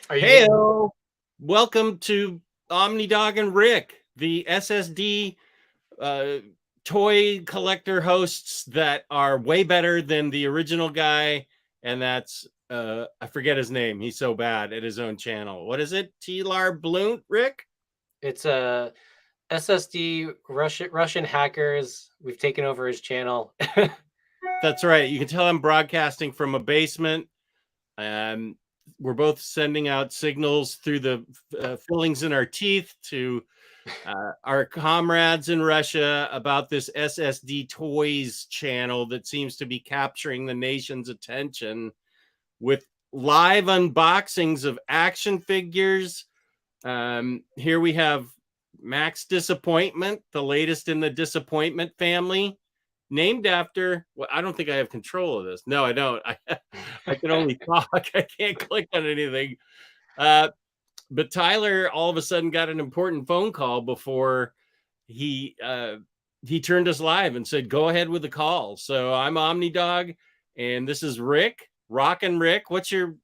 Are you getting? Heyo, welcome to Omnidog and Rick, the SSD uh, toy collector hosts that are way better than the original guy, and that's I forget his name. He's so bad at his own channel. What is it? T-Lar Blunt, Rick? It's a SSD Russian hackers. We've taken over his channel. That's right. You can tell I'm broadcasting from a basement. Um, we're both sending out signals through the fillings in our teeth to our comrades in Russia about this SSD Toys channel that seems to be capturing the nation's attention with live unboxings of action figures. Here we have Max Disappointment, the latest in the Disappointment family, named after, well, I don't think I have control of this. No, I don't. I can only talk. I can't click on anything. But Tyler all of a sudden got an important phone call before he turned us live and said, "Go ahead with the call." So I'm Omnidog, and this is Rick, Rockin' Rick. What's your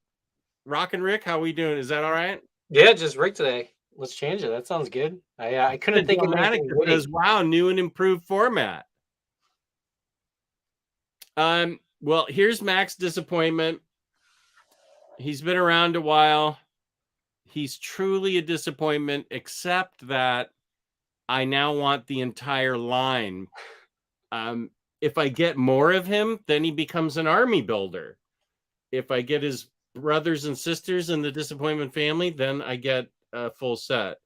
Rockin' Rick? How are we doing? Is that all right? Yeah, just Rick today. Let's change it. That sounds good. I couldn't think of Dramatic anything that witty. says, "Wow, new and improved format." Well, here's Max Disappointment. He's been around a while. He's truly a disappointment, except that I now want the entire line. If I get more of him, then he becomes an army builder. If I get his brothers and sisters in the Disappointment family, then I get a full set.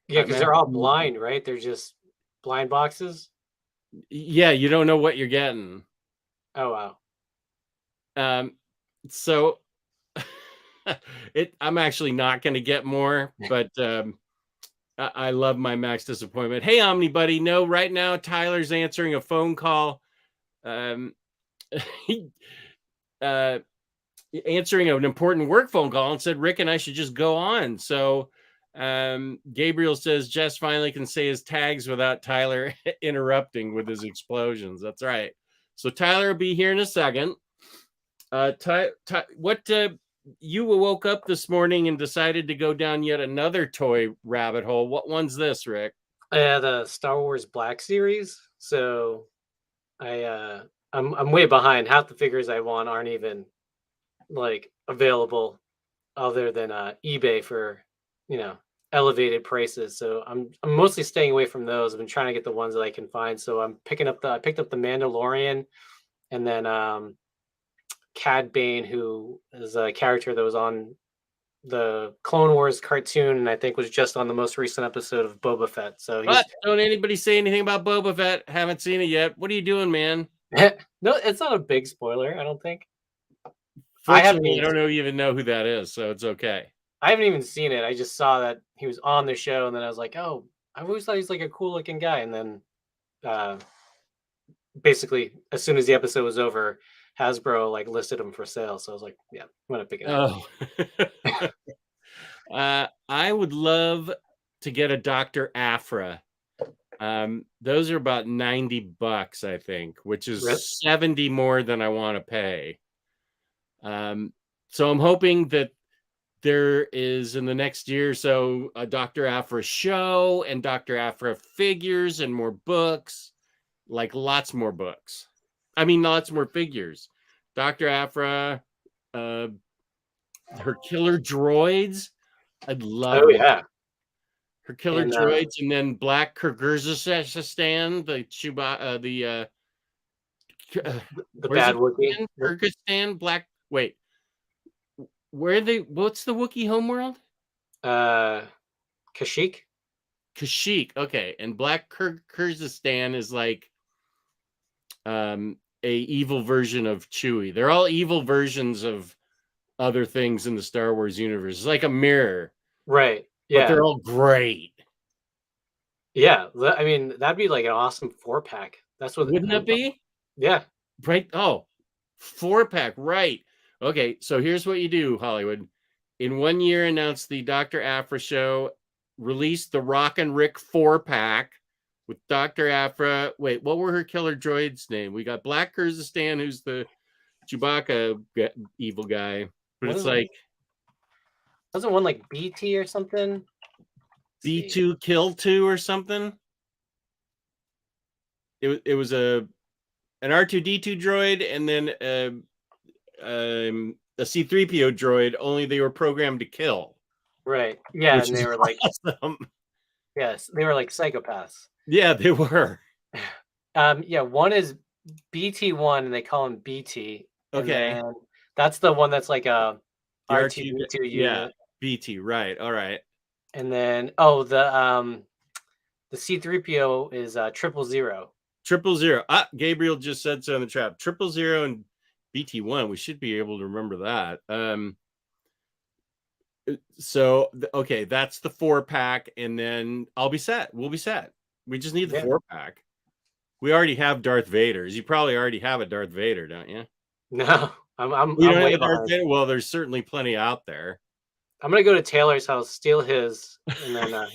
Yeah, because Max, they're all blind, right? They're just blind boxes. yeah, you don't know what you're getting. Oh wow. So I'm actually not going to get more, but I love my Max Disappointment. Hey, Omni buddy, no, right now Tyler's answering a phone call. He answering an important work phone call and said Rick and I should just go on. So Gabriel says Jess finally can say his tags without Tyler interrupting with his explosions. That's right. So Tyler will be here in a second. What you woke up this morning and decided to go down yet another toy rabbit hole. What one's this, Rick? The Star Wars Black series. So I'm way behind. Half the figures I want aren't even like available other than eBay for you know elevated prices. So I'm mostly staying away from those. I've been trying to get the ones that I can find. So I picked up the Mandalorian, and then Cad Bane, who is a character that was on the Clone Wars cartoon, and I think was just on the most recent episode of Boba Fett. So he's What? Don't anybody say anything about Boba Fett? Haven't seen it yet. What are you doing, man? no, it's not a big spoiler. I don't think. I haven't Fortunately, even I don't even know who that is, so it's okay. I haven't even seen it. I just saw that he was on the show, and then I was like, oh, I always thought he's like a cool looking guy. And then uh, basically, as soon as the episode was over, Hasbro like listed him for sale. So I was like, yeah, I'm gonna pick it up. Oh, I would love to get a Dr. Afra. Those are about $90, I think, which Rip. is 70 more than I want to pay. So I'm hoping that there is in the next year or so a Dr. Afra show and Dr. Afra figures and more books, like lots more books. I mean, lots more figures. Dr. Afra, her killer droids. I'd love Oh that. yeah, Her killer and droids, and then Black Kyrgyzstan, the Chuba, the where's bad it? Wookiee, Kyrgyzstan, Black. Wait, where are they? What's the Wookiee homeworld? uh, Kashyyyk. Kashyyyk. Okay, and Black Kyrgyzstan is like a evil version of Chewie. They're all evil versions of other things in the Star Wars universe. It's like a mirror, Right. but Yeah. they're all great. Yeah. I mean, that'd be like an awesome 4-pack. That's what. Wouldn't that be? Yeah. Right? Oh, 4-pack, right. Okay, so here's what you do, Hollywood. In 1 year, announce the Dr. Afra show, release the Rock and Rick 4-pack with Dr. Afra. Wait, what were her killer droids' name? We got Black Kyrgyzstan, who's the Chewbacca evil guy, but What it's is it? like Wasn't one like BT or something? Let's see. B2 Kill 2 or something. It was an R2D2 droid and then a C3PO droid. Only they were programmed to kill. Right. Yeah, Which and is they were like, awesome. yes, they were like psychopaths. Yeah, they were. Yeah, one is BT1 and they call him BT. And Okay. then that's the one that's like a The R2, R2D2 yeah, unit. BT, right. All right. And then the C3PO is 000. 000. Gabriel just said so in the chat. 000 and BT1. We should be able to remember that. So okay, that's the 4-pack, and then I'll be set. We'll be set. We just need the 4-pack. We already have Darth Vader's. You probably already have a Darth Vader, don't you? No, I'm You don't way have a Darth behind. Vader? Well, there's certainly plenty out there. I'm gonna go to Taylor's house, steal his, and then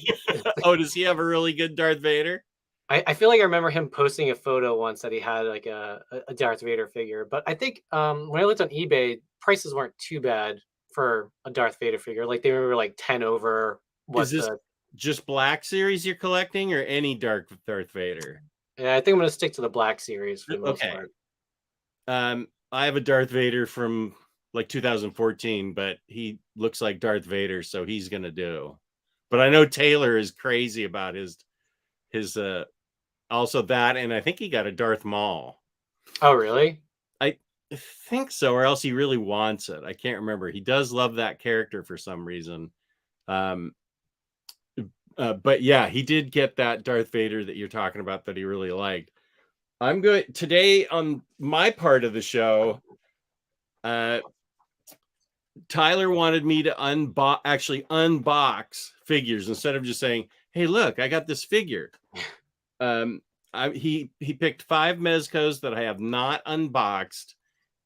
Oh, does he have a really good Darth Vader? I feel like I remember him posting a photo once that he had like a Darth Vader figure. But I think when I looked on eBay, prices weren't too bad for a Darth Vader figure. Like they were like 10 over what Is this the. just Black Series you're collecting, or any Darth Vader? Yeah, I think I'm gonna stick to the Black Series for the most Okay. part. I have a Darth Vader from like 2014, but he looks like Darth Vader, so he's gonna do. But I know Taylor is crazy about his also that, and I think he got a Darth Maul. Oh, really? I think so, or else he really wants it. I can't remember. He does love that character for some reason. But yeah, he did get that Darth Vader that you're talking about that he really liked. I'm good today on my part of the show. Tyler wanted me to unbox figures instead of just saying, "Hey, look, I got this figure." He picked 5 Mezcos that I have not unboxed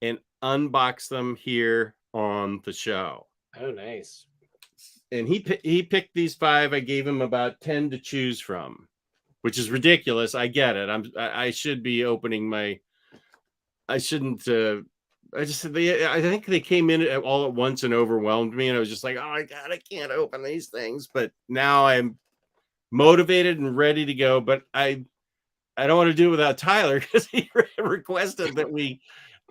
and unboxed them here on the show. Oh, nice. And he picked these 5. I gave him about 10 to choose from, which is ridiculous. I get it. I should be opening my. I shouldn't. I think they came in all at once and overwhelmed me, and I was just like, "Oh my god, I can't open these things." But now I'm motivated and ready to go. But I don't want to do it without Tyler because he requested that we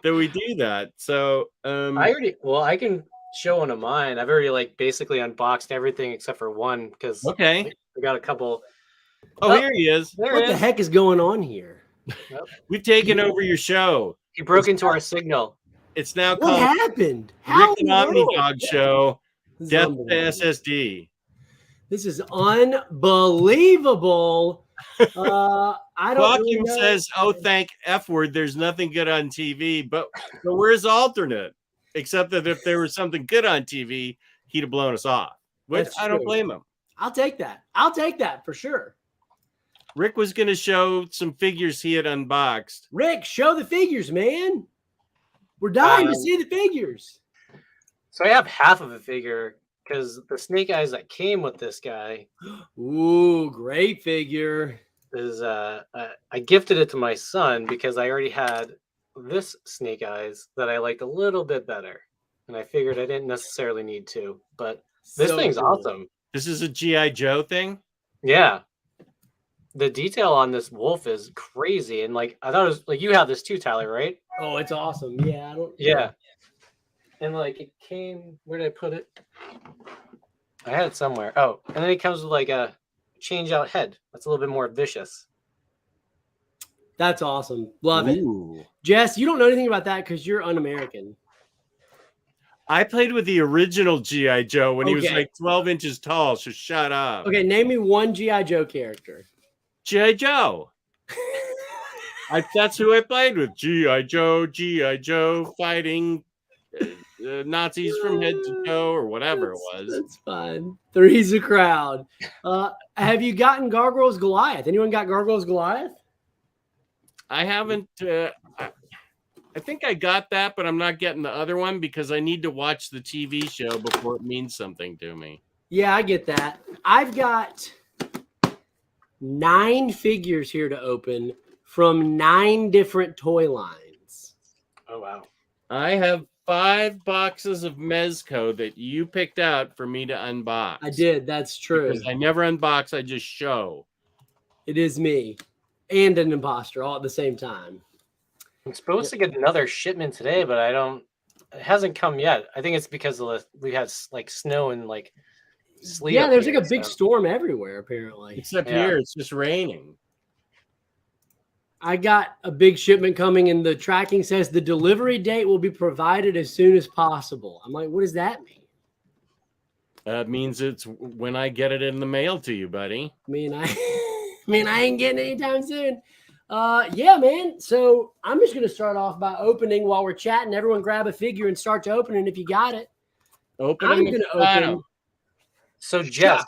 do that. So I can show one of mine. I've already like basically unboxed everything except for one because okay. we got a couple. Oh, here he is. What the heck is going on here? Yep. We've taken over your show. He broke into our signal. It's now What called happened? Rick and Omni Dog Show. This is Death to unbelievable. SSD. This is unbelievable. I don't really Vacuum know. says, "Oh, thank F word. There's nothing good on TV." But where's alternate? Except that if there was something good on TV, he'd have blown us off. Which That's I don't true. blame him. I'll take that. I'll take that for sure. Rick was going to show some figures he had unboxed. Rick, show the figures, man. We're dying to see the figures. So I have half of a figure because the Snake Eyes that came with this guy Ooh, great figure. is I gifted it to my son because I already had this Snake Eyes that I liked a little bit better, and I figured I didn't necessarily need to. But this thing's awesome. This is a G.I. Joe thing? Yeah. The detail on this wolf is crazy, and like I thought it was like you have this too, Tyler, right? Oh, it's awesome. Yeah, I don't. Yeah. And like it came. Where did I put it? I had it somewhere. Oh, and then it comes with like a change out head. That's a little bit more vicious. That's awesome. Love Ooh. it. Jess, you don't know anything about that because you're un-American. I played with the original G.I. Joe when he was Okay. like 12 inches tall, so shut up. Okay, name me one G.I. Joe character. G.I. Joe. That's who I played with. G.I. Joe fighting Nazis from head to toe or whatever it was. That's fine. Three's a crowd. Have you gotten Gargoyles Goliath? Anyone got Gargoyles Goliath? I haven't. I think I got that, but I'm not getting the other one because I need to watch the TV show before it means something to me. Yeah, I get that. I've got 9 figures here to open from 9 different toy lines. Oh wow. I have 5 boxes of Mezco that you picked out for me to unbox. I did. That's true. Because I never unbox, I just show. It is me and an imposter all at the same time. I'm supposed to get another shipment today, but it hasn't come yet. I think it's because we had like snow and like sleet. Yeah, up there's here, like a big so. storm everywhere, apparently. Except Yeah. here, it's just raining. I got a big shipment coming, and the tracking says the delivery date will be provided as soon as possible. I'm like, what does that mean? That means it's when I get it in the mail to you, buddy. I mean, I ain't getting it anytime soon. Yeah, man. So I'm just gonna start off by opening while we're chatting. Everyone grab a figure and start to open it if you got it. I'm gonna open. So Jess,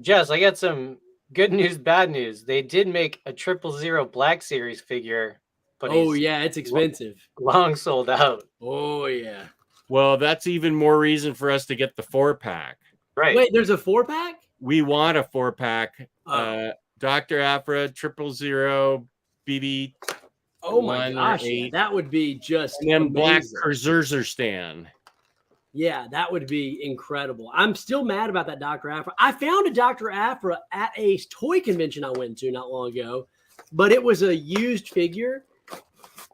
Shocker. I got some good news, bad news. They did make a 000 Black Series figure, but Oh yeah, it's expensive. long sold out. Oh yeah. Well, that's even more reason for us to get the 4-pack. Right. Wait, there's a 4-pack? We want a 4-pack. Oh. Dr. Afra, 000, BB. Oh my 1 or gosh, 8. that would be just And then Black amazing. Kurzurstein. Yeah, that would be incredible. I'm still mad about that Dr. Afra. I found a Dr. Afra at a toy convention I went to not long ago, but it was a used figure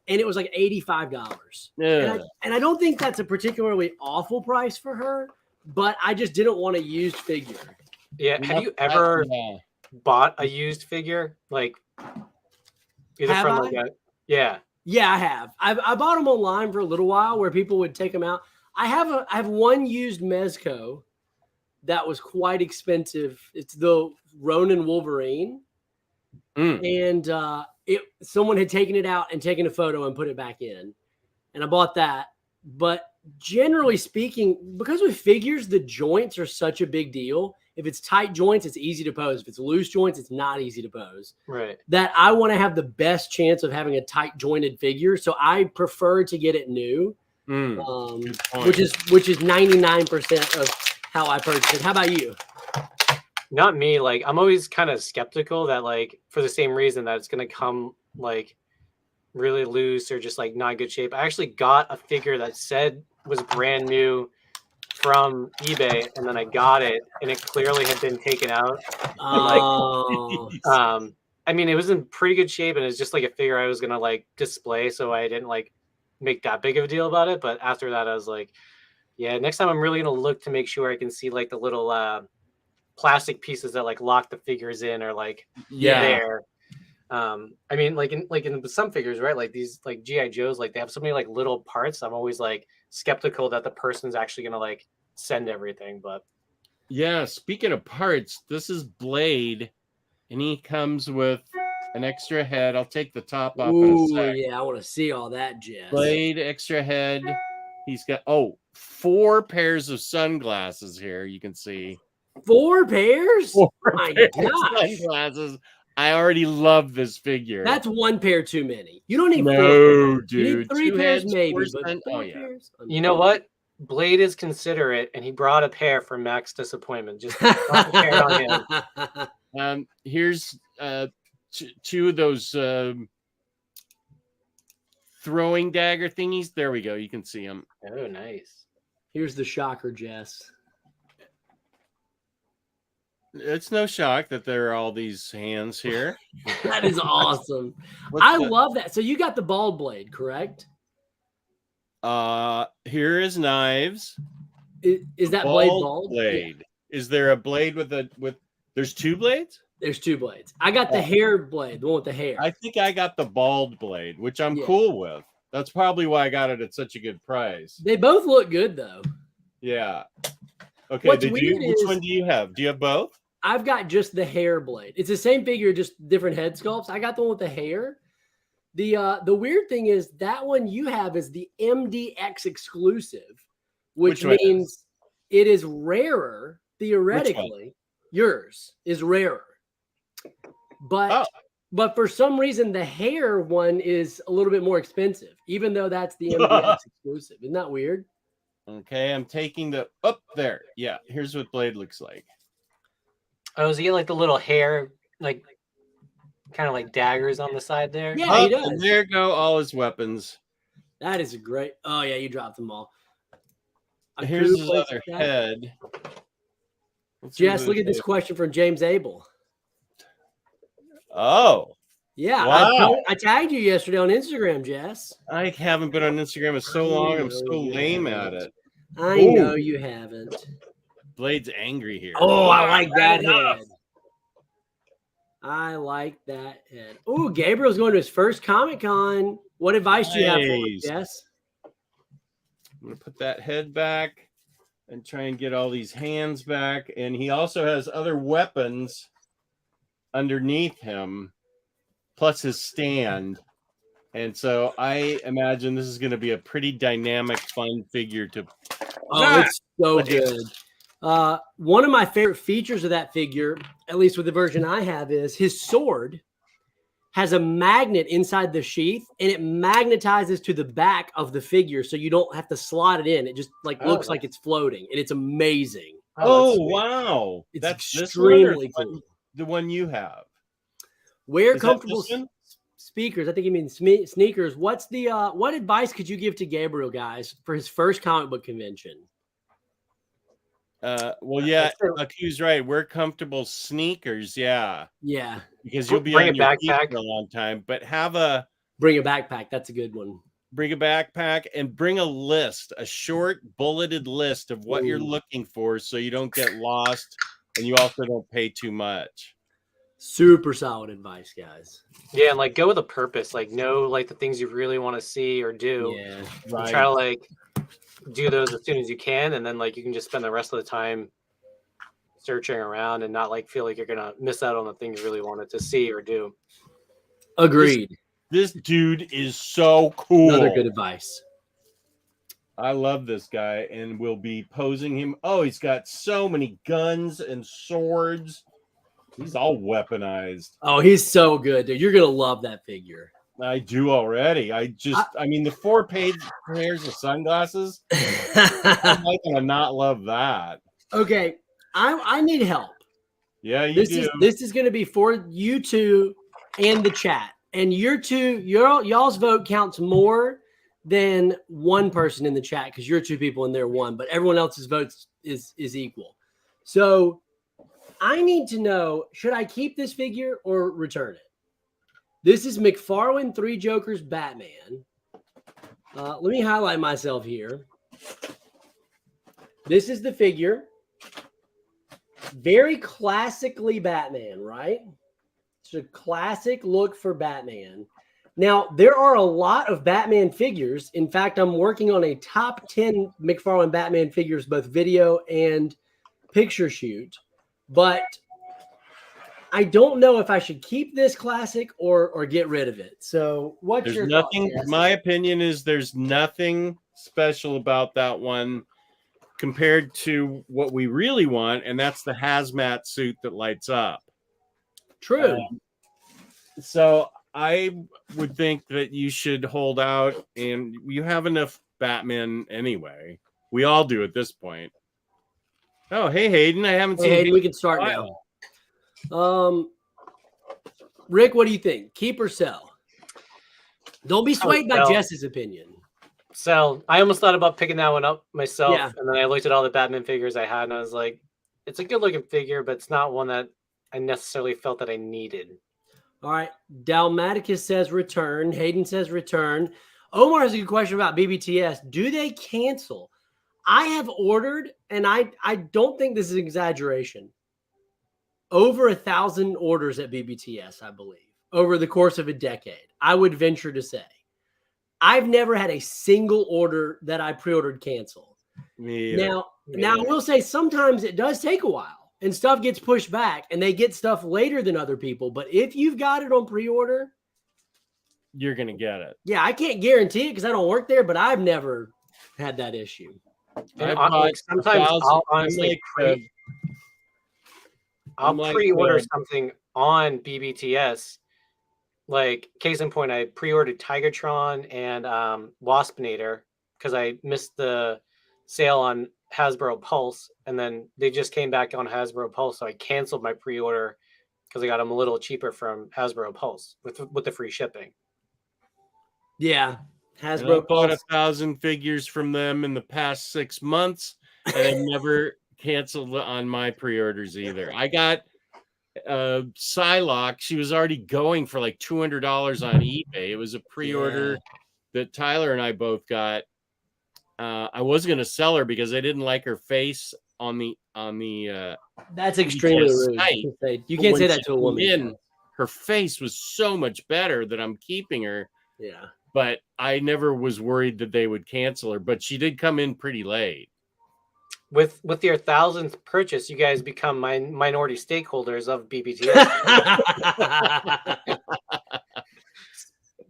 and it was like $85. Yeah. And I don't think that's a particularly awful price for her, but I just didn't want a used figure. Yeah. Have you ever bought a used figure? Like either Have from I? like a yeah. Yeah, I have. I bought them online for a little while where people would take them out. I have one used Mezco that was quite expensive. It's the Ronin Wolverine. And someone had taken it out and taken a photo and put it back in. And I bought that. But generally speaking, because with figures, the joints are such a big deal. If it's tight joints, it's easy to pose. If it's loose joints, it's not easy to pose. Right. That I want to have the best chance of having a tight jointed figure. So I prefer to get it new. Which is 99% of how I purchase it. How about you? Not me. Like I'm always kind of skeptical that like for the same reason that it's gonna come like really loose or just like not good shape. I actually got a figure that said was brand new from eBay, and then I got it and it clearly had been taken out. Oh. I mean it was in pretty good shape and it's just like a figure I was gonna like display, so I didn't like make that big of a deal about it. But after that I was like, yeah, next time I'm really gonna look to make sure I can see like the little plastic pieces that like lock the figures in or like there. I mean like in some figures, right, like these like GI Joes, like they have so many like little parts. I'm always like skeptical that the person's actually gonna like send everything. But yeah, speaking of parts, this is Blade and he comes with an extra head. I'll take the top off in a sec. Yeah, I want to see all that, Jess. Blade, extra head. He's got 4 pairs of sunglasses here. You can see 4 pairs. 4 My pairs of gosh, sunglasses. I already love this figure. that's 1 pair too many. You don't need 4 no, pairs. You dude. need 3 2 pairs heads, maybe, 4 but sun- 4 yeah. pairs. you know what? Blade is considerate, and he brought a pair for Mac's disappointment. Just drop a pair on him. Here's 2 of those throwing dagger thingies. There we go. You can see them. Oh, nice. Here's the shocker, Jess. It's no shock that there are all these hands here. That is awesome. Love that. So you got the bald blade, correct? Here is knives. Is that blade bald? Blade. Yeah. Is there a blade with there's 2 blades? There's 2 blades. I got the hair blade, the one with the hair. I think I got the bald blade, which I'm cool with. That's probably why I got it at such a good price. They both look good though. Yeah. Okay. Which one do you have? Do you have both? I've got just the hair blade. It's the same figure, just different head sculpts. I got the one with the hair. The weird thing is that one you have is the MDX exclusive, which means it is rarer theoretically. Yours is rarer. But for some reason the hair one is a little bit more expensive, even though that's the MDX exclusive. Isn't that weird? Okay, I'm taking the up there. Yeah, here's what Blade looks like. Oh, so you get like the little hair, like kind of like daggers on the side there. Yeah, he does. And there go all his weapons. That is a great. Oh yeah, you dropped them all. Here's his Plays other that. head. Let's see Jess, what look at it this is. question from James Abel. Oh, Yeah, wow. I tagged you yesterday on Instagram, Jess. I haven't been on Instagram in so long. I'm so lame at it. I know you haven't. Blade's angry here. Oh, I like that head. I like that head. Oh, Gabriel's going to his first Comic-Con. What advice do you have for him, Nice. Jess? I'm going to put that head back and try and get all these hands back. And he also has other weapons underneath him, plus his stand. And so I imagine this is going to be a pretty dynamic, fun figure to. Oh, it's so good. One of my favorite features of that figure, at least with the version I have, is his sword has a magnet inside the sheath, and it magnetizes to the back of the figure, so you don't have to slot it in. It just looks like it's floating, and it's amazing. Oh wow, It's that's extremely cool. The one you have. Wear comfortable speakers. I think you mean sneakers. What's the what advice could you give to Gabriel, guys, for his first comic book convention? Well, yeah, Q's right. Wear comfortable sneakers, yeah, because you'll be on your feet for a long time. But bring a backpack. That's a good one. Bring a backpack and bring a list, a short bulleted list of what you're looking for, so you don't get lost and you also don't pay too much. Super solid advice, guys. Yeah, and go with a purpose. Know the things you really want to see or do. Yeah, right. Try to do those as soon as you can, and then you can just spend the rest of the time searching around and not feel like you're gonna miss out on the thing you really wanted to see or do. Agreed. This dude is so cool. Another good advice. I love this guy, and we'll be posing him. Oh, he's got so many guns and swords. He's all weaponized. Oh, he's so good, dude. You're gonna love that figure. I do already. I mean, the 4 pairs of sunglasses. I'm not gonna not love that. Okay, I need help. Yeah, you do. This is gonna be for you two and the chat, and y'all's vote counts more than one person in the chat because you're 2 people and they're 1, but everyone else's votes is equal. So I need to know: should I keep this figure or return it? This is McFarlane 3 Jokers Batman. Let me highlight myself here. This is the figure. Very classically Batman, right? It's a classic look for Batman. Now, there are a lot of Batman figures. In fact, I'm working on a top 10 McFarlane Batman figures, both video and picture shoot. But I don't know if I should keep this classic or get rid of it. So what's your nothing? Thoughts, my opinion is there's nothing special about that one compared to what we really want, and that's the hazmat suit that lights up. True. So I would think that you should hold out, and you have enough Batman anyway. We all do at this point. Oh, hey Hayden, I haven't seen. Hayden, we can start now. Rick, what do you think? Keep or sell? Don't be swayed by Jess's opinion. Sell. I almost thought about picking that one up myself, and then I looked at all the Batman figures I had, and I was like, it's a good looking figure, but it's not one that I necessarily felt that I needed. All right. Dalmaticus says return. Hayden says return. Omar has a good question about BBTS. Do they cancel? I have ordered, and I don't think this is an exaggeration, over 1,000 orders at BBTS, I believe, over the course of a decade. I would venture to say. I've never had a single order that I pre-ordered cancel. Now I will say sometimes it does take a while and stuff gets pushed back and they get stuff later than other people. But if you've got it on pre-order, you're going to get it. Yeah, I can't guarantee it because I don't work there, but I've never had that issue. Sometimes I'll honestly I'll pre-order something on BBTS. Like, case in point, I pre-ordered Tigertron and Waspinator because I missed the sale on Hasbro Pulse, and then they just came back on Hasbro Pulse, so I canceled my pre-order because I got them a little cheaper from Hasbro Pulse with the free shipping. Yeah, And I Hasbro bought Pulse. 1,000 figures from them in the past 6 months, and I never canceled on my pre-orders either. I got Psylocke. She was already going for like $200 on eBay. It was a pre-order that Tyler and I both got. I was going to sell her because I didn't like her face on the That's extremely rude. site. You But can't when say that she to a came woman. in, her face was so much better that I'm keeping her. Yeah. But I never was worried that they would cancel her. But she did come in pretty late. With your 1,000th purchase, you guys become minority stakeholders of BBTS.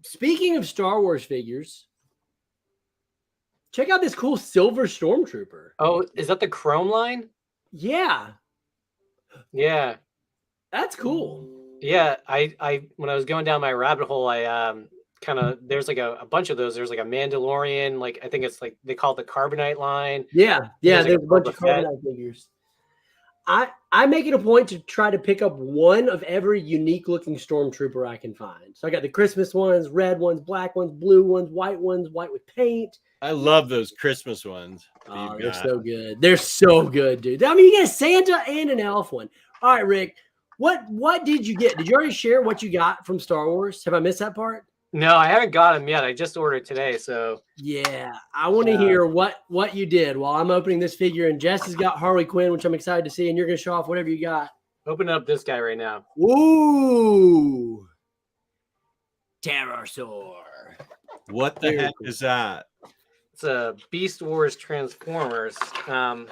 Speaking of Star Wars figures, check out this cool silver stormtrooper. Oh, is that the Chrome line? Yeah, Yeah, that's cool. yeah. I when I was going down my rabbit hole, I kind of there's like a bunch of those. There's like a Mandalorian, like I think it's like they call it the Carbonite line. Yeah, There's there's like a bunch Boba of Fett. Carbonite figures. I make it a point to try to pick up one of every unique looking stormtrooper I can find. So I got the Christmas ones, red ones, black ones, blue ones, white with paint. I love those Christmas ones. Oh, they're so good. They're so good, dude. I mean, you get a Santa and an elf one. All right, Rick, what did you get? Did you already share what you got from Star Wars? Have I missed that part? No, I haven't got them yet. I just ordered today, so Yeah, I want to hear what you did while I'm opening this figure. And Jess has got Harley Quinn, which I'm excited to see. And you're going to show off whatever you got. open up this guy right now. Ooh, Pterosaur. What the heck is that? It's a Beast Wars Transformers. Oh,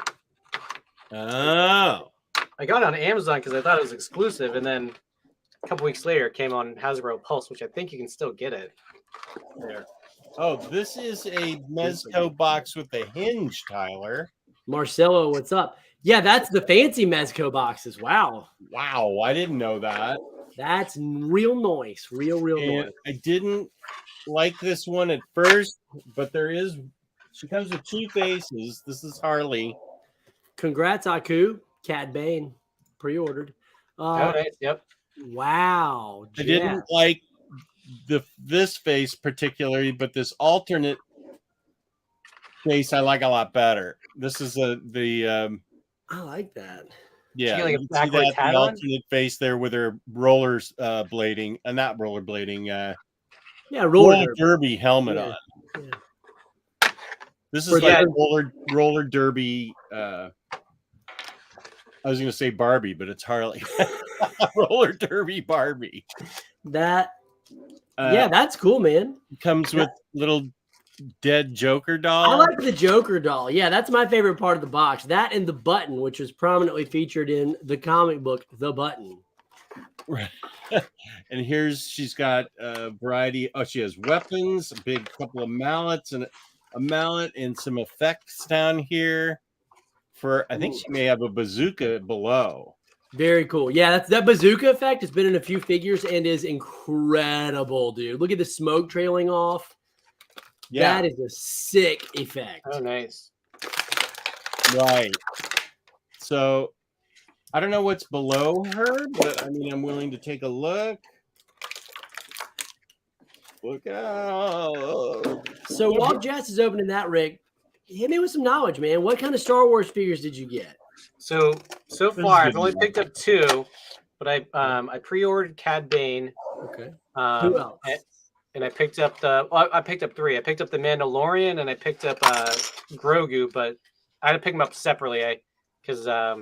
I got it on Amazon because I thought it was exclusive, and then a couple weeks later it came on Hasbro Pulse, which I think you can still get it. There. oh, this is a Mezco box with a hinge, Tyler. Marcelo, what's up? Yeah, that's the fancy Mezco boxes. Wow, I didn't know that. That's real nice. Real And nice. I didn't like this one at first, but she comes with 2 faces. This is Harley. Congrats, Aku. Cad Bane. Pre-ordered. Oh, nice. Yep. Wow. I didn't like this face particularly, but this alternate face I like a lot better. This is I like that. She yeah. got, like, a You see backwards that hat the on? alternate face there with her rollers blading, not rollerblading, Yeah, roller derby helmet Yeah. on. Yeah. This For is like that- roller derby. I was going to say Barbie, but it's Harley. Roller derby Barbie. That that's cool, man. Comes with little dead Joker doll. I like the Joker doll. Yeah, that's my favorite part of the box. That and the button, which was prominently featured in the comic book, The Button. Right. And she's got a variety. Oh, she has weapons, a big couple of mallets, and a mallet, and some effects down here. I think she may have a bazooka below. Very cool. Yeah, that bazooka effect has been in a few figures and is incredible, dude. Look at the smoke trailing off. Yeah, That is a sick effect. Oh, nice. right. So I don't know what's below her, but I mean, I'm willing to take a look. Look out. So while Jess is opening that, Rick, hit me with some knowledge, man. What kind of Star Wars figures did you get? So is far I've good only enough. picked up 2, but I pre-ordered Cad Bane. Okay. Who else? And I picked up I picked up 3. I picked up the Mandalorian and I picked up Grogu, but I had to pick them up separately because I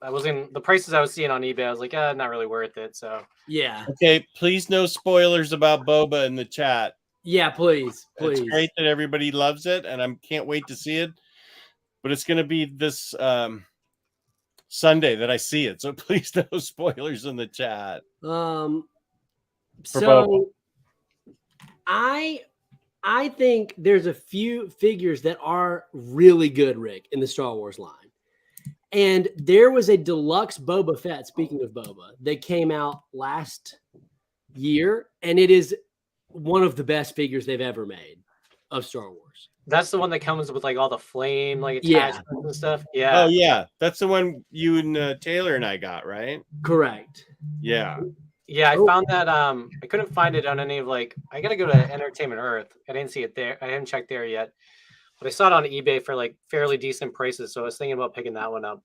wasn't the prices I was seeing on eBay. I was like, not really worth it. So Yeah. Okay, please no spoilers about Boba in the chat. Yeah, please. It's great that everybody loves it, and I can't wait to see it. But it's going to be this Sunday that I see it, so please no spoilers in the chat. So Boba. I think there's a few figures that are really good, Rick, in the Star Wars line. And there was a deluxe Boba Fett, speaking of Boba, that came out last year, and it is one of the best figures they've ever made of Star Wars. that's the one that comes with like all the flame like attachments and stuff. Yeah. Oh yeah, that's the one you and Taylor and I got, right? Correct. Yeah. Yeah, I Oh. found that I couldn't find it on any of like I gotta go to Entertainment Earth. I didn't see it there. I haven't checked there yet. But I saw it on eBay for like fairly decent prices, so I was thinking about picking that one up.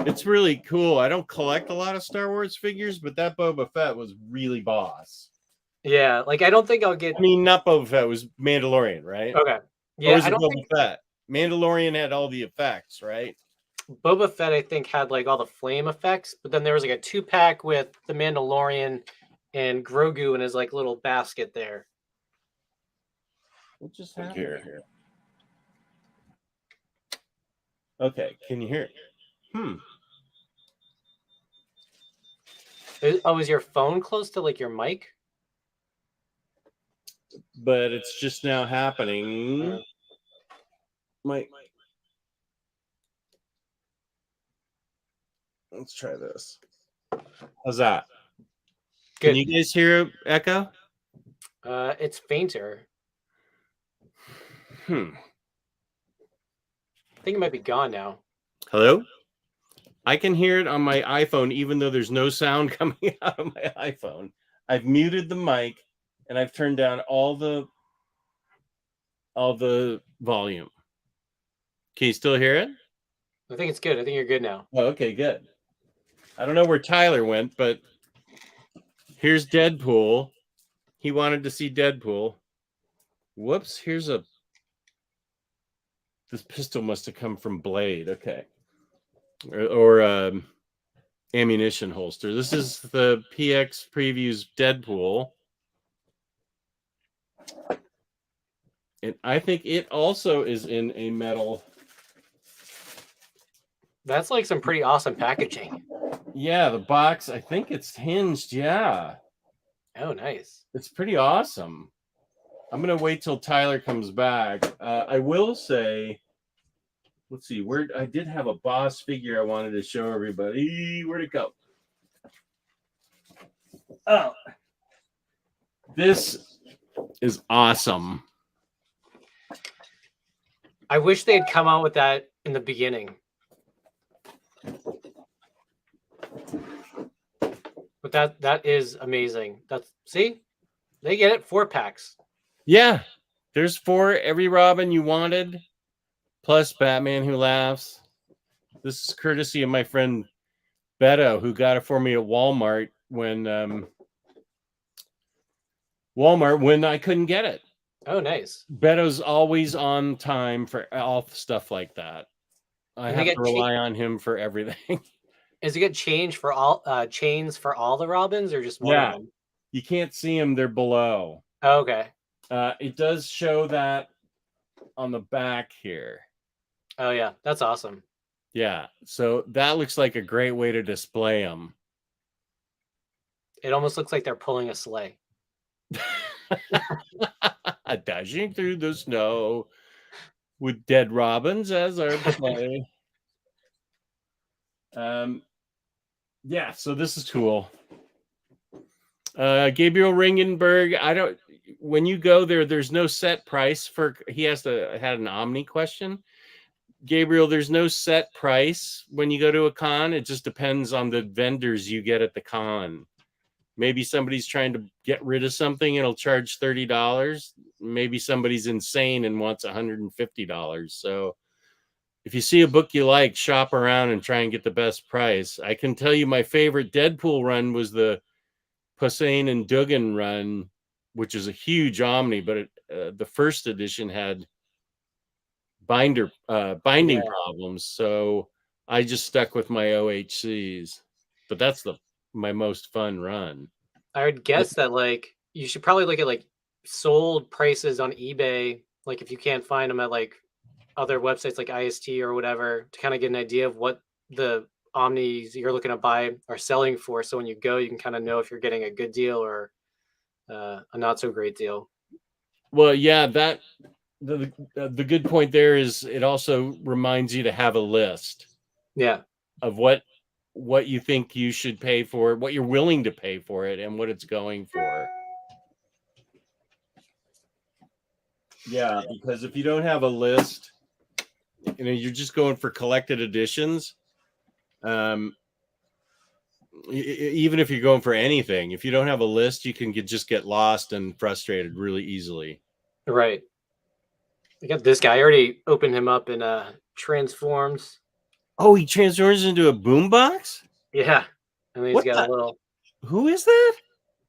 It's really cool. I don't collect a lot of Star Wars figures, but that Boba Fett was really boss. Yeah, like I don't think I'll get I mean, not Boba Fett, it was Mandalorian, right? okay. Or Yeah, was I it don't Boba think Fett? Mandalorian had all the effects, right? Boba Fett I think had like all the flame effects, but then there was like a 2-pack with the Mandalorian and Grogu in his like little basket there. What just happened here? Okay, can you hear it? Oh, is your phone close to like your mic? But it's just now happening. Let's try this. How's that? Can Good. you guys hear echo? It's fainter. Hmm. I think it might be gone now. Hello? I can hear it on my iPhone, even though there's no sound coming out of my iPhone. I've muted the mic and I've turned down all the volume. Can you still hear it? I think it's good. I think you're good now. Oh, okay, good. I don't know where Tyler went, but here's Deadpool. He wanted to see Deadpool. Whoops, here's a... This pistol must have come from Blade. Okay. Or ammunition holster. This is the PX Previews Deadpool. And I think it also is in a metal. That's like some pretty awesome packaging. Yeah, the box, I think it's hinged. Yeah. Oh, nice. It's pretty awesome. I'm going to wait till Tyler comes back. I will say, let's see, where I did have a boss figure I wanted to show everybody. Where'd it go? Oh, this is awesome. I wish they'd come out with that in the beginning. But that is amazing. That's see, they get it 4-packs. Yeah, there's 4 every Robin you wanted, plus Batman Who Laughs. This is courtesy of my friend Beto, who got it for me at Walmart when I couldn't get it. Oh, nice. Beto's always on time for all stuff like that. I And they have get to rely on him for everything. Is it get change for all chains for all the Robins or just one of Yeah, them? you can't see them; they're below. Oh, okay. It does show that on the back here. Oh yeah, that's awesome. Yeah, so that looks like a great way to display them. It almost looks like they're pulling a sleigh. Dashing through the snow with dead robins as our play. Yeah, so this is cool. Gabriel Ringenberg, when you go there, there's no set price for, he had an Omni question. Gabriel, there's no set price when you go to a con. It just depends on the vendors you get at the con. Maybe somebody's trying to get rid of something and it'll charge $30. Maybe somebody's insane and wants $150. So if you see a book you like, shop around and try and get the best price. I can tell you my favorite Deadpool run was the Hussein and Duggan run, which is a huge Omni, but the first edition had binding problems. So I just stuck with my OHCs, but that's my most fun run. I would guess that like you should probably look at like sold prices on eBay, like if you can't find them at like other websites like IST or whatever, to kind of get an idea of what the Omnis you're looking to buy are selling for. So when you go, you can kind of know if you're getting a good deal or a not so great deal. Well, yeah, that the good point there is it also reminds you to have a list. Yeah. Of what you think you should pay for it, what you're willing to pay for it, and what it's going for. Yeah, because if you don't have a list, you're just going for collected editions. even if you're going for anything, if you don't have a list, you can just get lost and frustrated really easily. Right. I got this guy. I already opened him up and transforms. Oh, he transforms into a boombox? Yeah. And then he's What got a the? little. Who is that?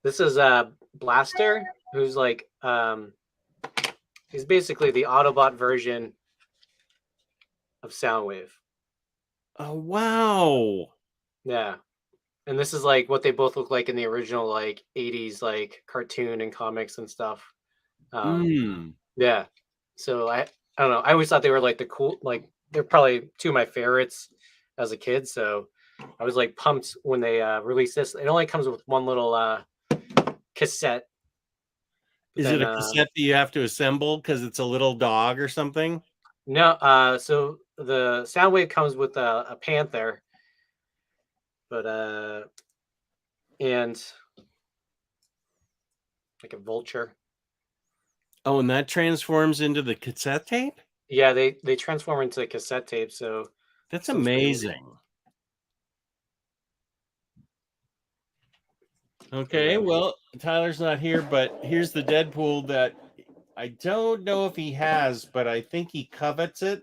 This is Blaster, who's like he's basically the Autobot version of Soundwave. Oh, wow. Yeah. And this is like what they both look like in the original like 80s like cartoon and comics and stuff. Yeah. So I don't know. I always thought they were like the cool, like they're probably two of my favorites as a kid. So I was like pumped when they released this. It only comes with one little cassette. Is it a cassette that you have to assemble because it's a little dog or something? No. So the Soundwave comes with a panther, but and like a vulture. Oh, and that transforms into the cassette tape? Yeah, they transform into cassette tape. So That's looks pretty neat. amazing. Okay, well, Tyler's not here, but here's the Deadpool that I don't know if he has, but I think he covets it.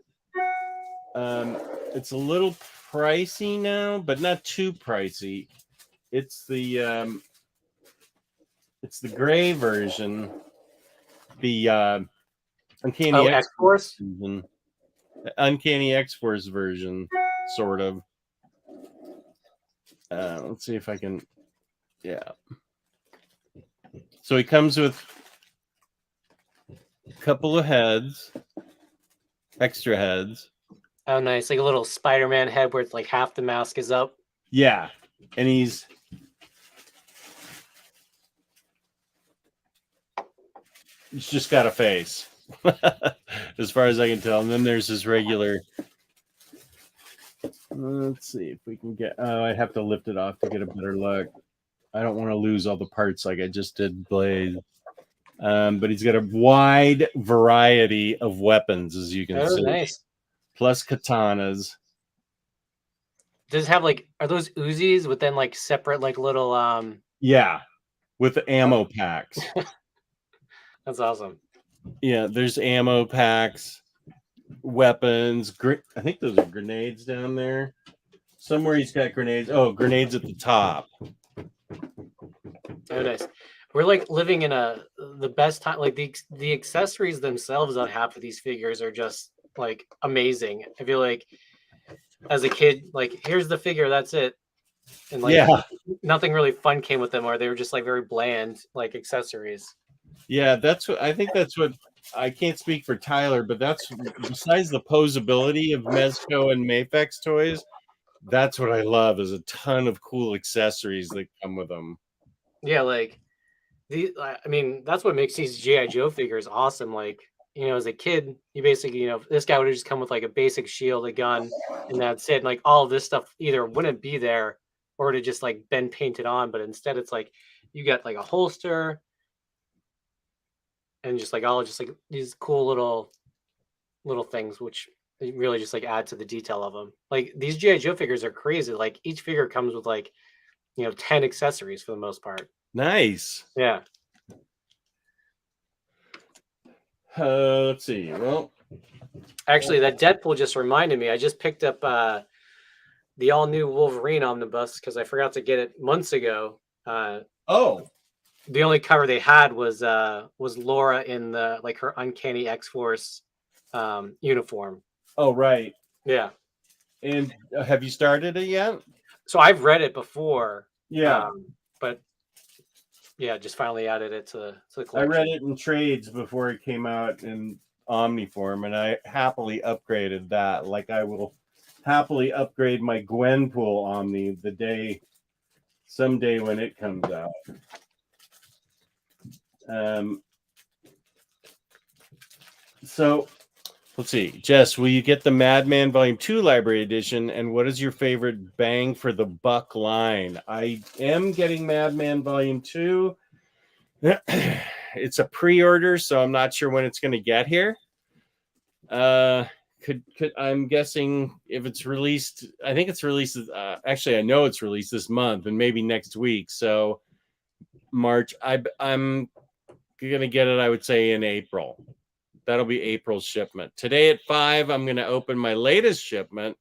It's a little pricey now, but not too pricey. It's the gray version, the Uncanny X-Force? version, the Uncanny X-Force version, sort of. Let's see if I can. Yeah. So he comes with a couple of heads, extra heads. Oh, nice. Like a little Spider-Man head where it's like half the mask is up. Yeah. And he's just got a face, as far as I can tell. And then there's his regular. Let's see if we can get. Oh, I'd have to lift it off to get a better look. I don't want to lose all the parts like I just did Blaze. But he's got a wide variety of weapons, as you can see. Nice. Plus katanas. Does it have like, are those Uzis with then like separate like little Yeah, with the ammo packs. That's awesome. Yeah, there's ammo packs, weapons. I think those are grenades down there. Somewhere he's got grenades. Oh, grenades at the top. Oh, nice. We're like living in the best time. Like the accessories themselves on half of these figures are just like amazing. I feel like as a kid, like here's the figure, that's it, and like nothing really fun came with them, or they were just like very bland like accessories. Yeah, that's what I think. That's what I can't speak for Tyler, but that's besides the posability of Mezco and Mafex toys. That's what I love is a ton of cool accessories that come with them. Yeah, like I mean, that's what makes these G.I. Joe figures awesome. Like, you know, as a kid, you basically, you know, this guy would have just come with like a basic shield, a gun, and that's it. And like all of this stuff either wouldn't be there or to just like been painted on, but instead it's like you got like a holster and just like all just like these cool little things, which really just like add to the detail of them. Like these G.I. Joe figures are crazy. Like each figure comes with like, you know, 10 accessories for the most part. Nice. Yeah. Let's see. Well, actually, that Deadpool just reminded me. I just picked up the all new Wolverine omnibus because I forgot to get it months ago. The only cover they had was Laura in the like her Uncanny X-Force uniform. Oh, right. Yeah. And have you started it yet? So I've read it before. Yeah. But yeah, just finally added it to the collection. I read it in trades before it came out in Omniform, and I happily upgraded that. Like I will happily upgrade my Gwenpool Omni someday when it comes out. So let's see. Jess, will you get the Madman Volume 2 Library Edition? And what is your favorite bang for the buck line? I am getting Madman Volume 2. It's a pre-order, so I'm not sure when it's going to get here. could I'm guessing if it's released, I think it's released. Actually, I know it's released this month and maybe next week. So March. I'm gonna get it. I would say in April. That'll be April's shipment. Today at 5, I'm gonna open my latest shipment,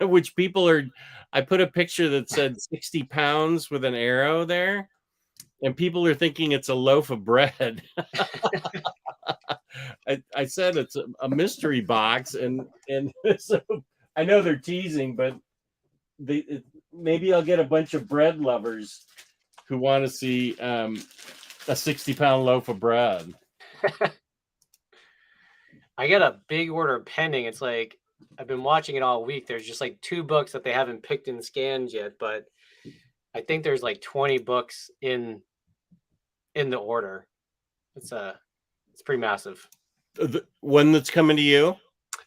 which people are. I put a picture that said 60 pounds with an arrow there, and people are thinking it's a loaf of bread. I said it's a mystery box, and so I know they're teasing, but maybe I'll get a bunch of bread lovers who want to see a 60-pound loaf of bread. I got a big order pending. It's like I've been watching it all week. There's just like 2 books that they haven't picked and scanned yet, but I think there's like 20 books in the order. It's pretty massive. The one that's coming to you?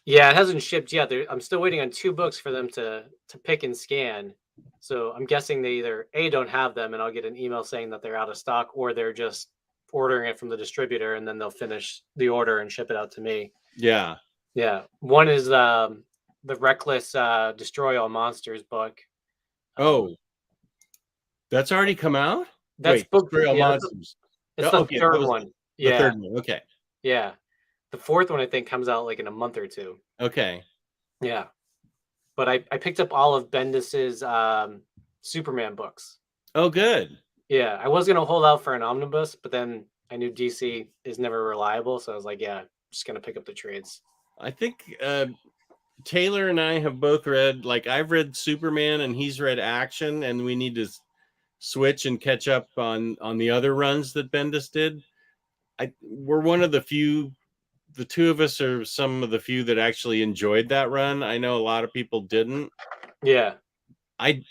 Yeah, it hasn't shipped yet. I'm still waiting on 2 books for them to pick and scan. So I'm guessing they either don't have them, and I'll get an email saying that they're out of stock, or they're just ordering it from the distributor, and then they'll finish the order and ship it out to me. Yeah. One is the Reckless Destroy All Monsters book. Oh, that's already come out? That's book. Destroy All Yeah, Monsters. it's the third one. The third one. Okay. Yeah. The 4th one I think comes out like in a month or 2. Okay. Yeah. But I picked up all of Bendis's Superman books. Oh, good. Yeah, I was gonna hold out for an omnibus, but then I knew DC is never reliable, so I was like, yeah, I'm just gonna pick up the trades. I think Taylor and I have both read, like I've read Superman and he's read Action, and we need to switch and catch up on the other runs that Bendis did. We're one of the few. The 2 of us are some of the few that actually enjoyed that run. I know a lot of people didn't. Yeah. I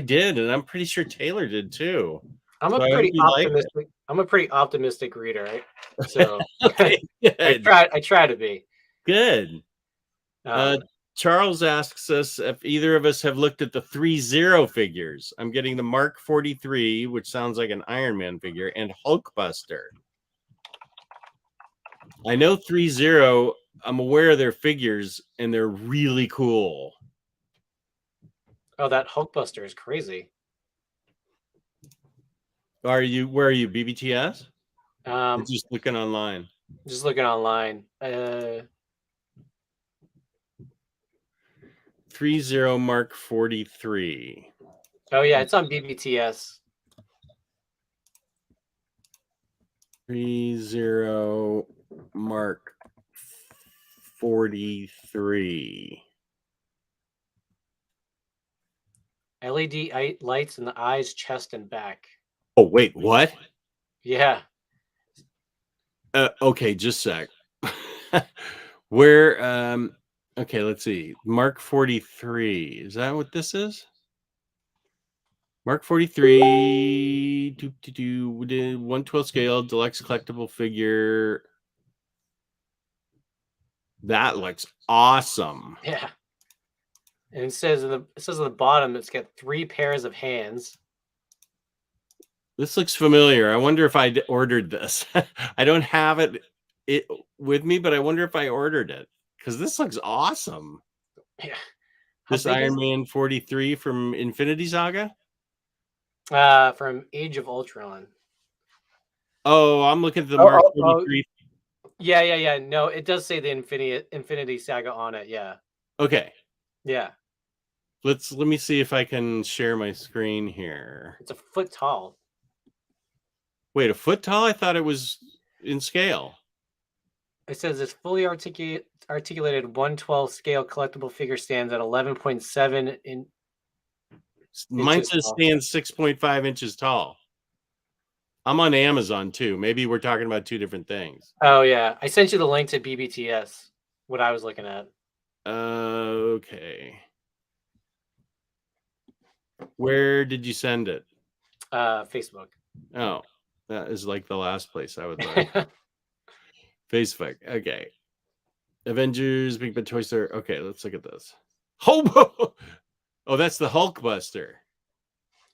did, and I'm pretty sure Taylor did too. I'm a pretty optimistic reader, right? So okay, I try to be. Good. Charles asks us if either of us have looked at the 3-0 figures. I'm getting the Mark 43, which sounds like an Iron Man figure, and Hulkbuster. I know 3-0. I'm aware of their figures, and they're really cool. Oh, that Hulkbuster is crazy. Where are you, BBTS? Just looking online. Just looking online. 3-0 Mark 43. Oh yeah, it's on BBTS. 3-0 Mark 43. LED lights in the eyes, chest, and back. Oh, wait, what? Yeah. Okay, just a sec. Where, okay, let's see. Mark 43. Is that what this is? Mark 43, 1/12 scale, deluxe collectible figure. That looks awesome. Yeah. And it says at the bottom, it's got 3 pairs of hands. This looks familiar. I wonder if I ordered this. I don't have it with me, but I wonder if I ordered it, because this looks awesome. Yeah. This Iron Man 43 from Infinity Saga? From Age of Ultron. Oh, I'm looking at the Mark 43. Yeah. No, it does say the Infinity Saga on it. Yeah. Okay. Yeah. Let me see if I can share my screen here. It's a foot tall. Wait, a foot tall? I thought it was in scale. It says this fully articulated 1/12 scale collectible figure stands at 11.7 in. Mine says stands 6.5 inches tall. I'm on Amazon too. Maybe we're talking about 2 different things. Oh yeah, I sent you the link to BBTS. What I was looking at. Okay. Where did you send it? Facebook. Oh, that is like the last place I would look. Facebook. Okay. Avengers, Big Bad Toy Store. Okay, let's look at this. Oh, that's the Hulkbuster.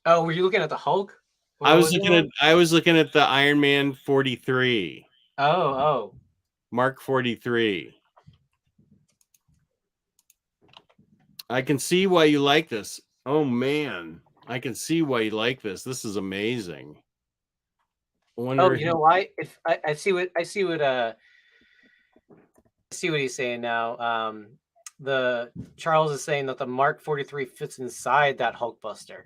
Oh, were you looking at the Hulk? I was looking at the Iron Man 43. Oh. Mark 43. I can see why you like this. Oh man, I can see why you like this. This is amazing. I Oh, wonder you know why? If I see what he's saying now. The Charles is saying that the Mark 43 fits inside that Hulkbuster.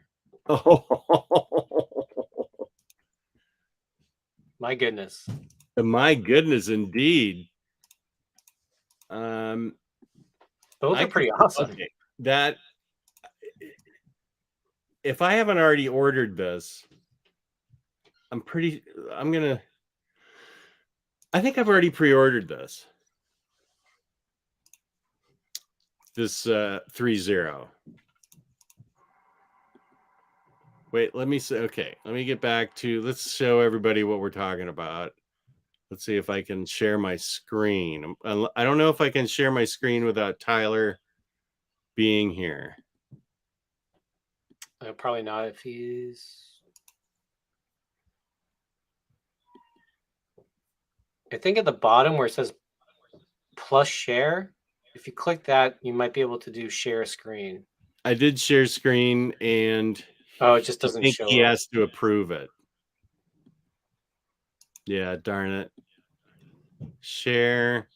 My goodness. My goodness, indeed. Both I are pretty can, awesome. okay, that if I haven't already ordered this, I think I've already pre-ordered this. This 3-0. Wait, let me say, okay, let me get back to, let's show everybody what we're talking about. Let's see if I can share my screen. I don't know if I can share my screen without Tyler being here. Probably not if he's. I think at the bottom where it says plus share, if you click that, you might be able to do share screen. I did share screen, and Oh, it just I doesn't think show he up. has to approve it. Yeah, darn it. Share.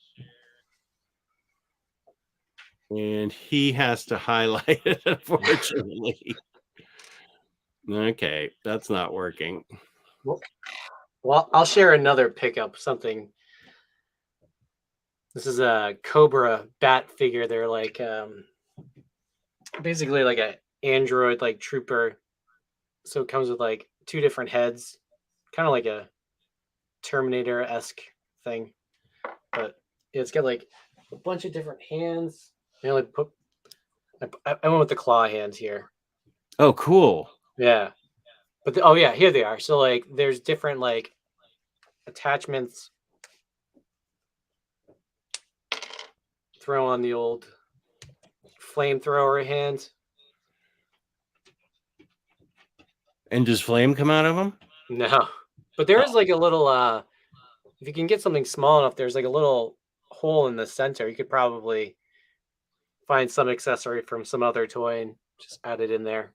And he has to highlight it, unfortunately. Okay, that's not working. Well, I'll share another pickup, something. This is a Cobra bat figure. They're like basically like a android like trooper. So it comes with like two different heads, kind of like a Terminator-esque thing. But it's got like a bunch of different hands. I went with the claw hands here. Oh, cool. Yeah. But oh yeah, here they are. So like there's different like attachments. Throw on the old flamethrower hand. And does flame come out of them? No. But there is like a little if you can get something small enough, there's like a little hole in the center. You could probably find some accessory from some other toy and just add it in there.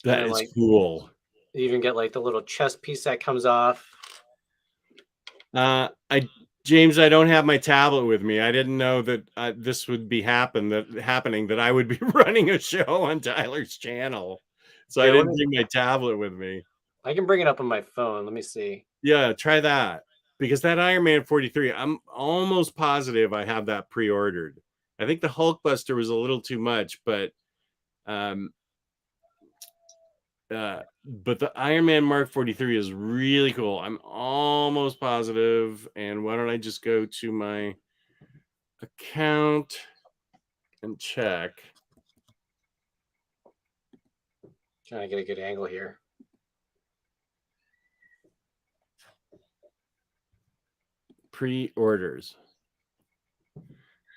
That is cool. You even get like the little chest piece that comes off. James, I don't have my tablet with me. I didn't know that this would be happening, that I would be running a show on Tyler's channel. So I didn't bring my tablet with me. I can bring it up on my phone. Let me see. Yeah, try that. Because that Iron Man 43, I'm almost positive I have that pre-ordered. I think the Hulkbuster was a little too much, but the Iron Man Mark 43 is really cool. I'm almost positive. And why don't I just go to my account and check? Trying to get a good angle here. Pre-orders.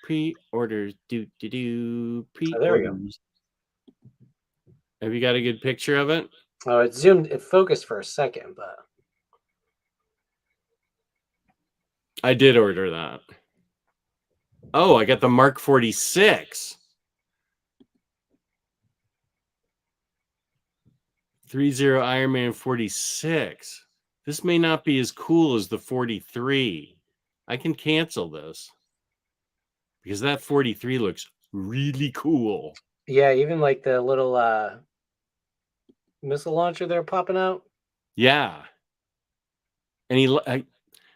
Pre-orders. Pre-orders. Oh, there we go. Have you got a good picture of it? Oh, it focused for a second, but I did order that. Oh, I got the Mark 46. 3-0 Iron Man 46. This may not be as cool as the 43. I can cancel this because that 43 looks really cool. Yeah, even like the little missile launcher there popping out. Yeah. And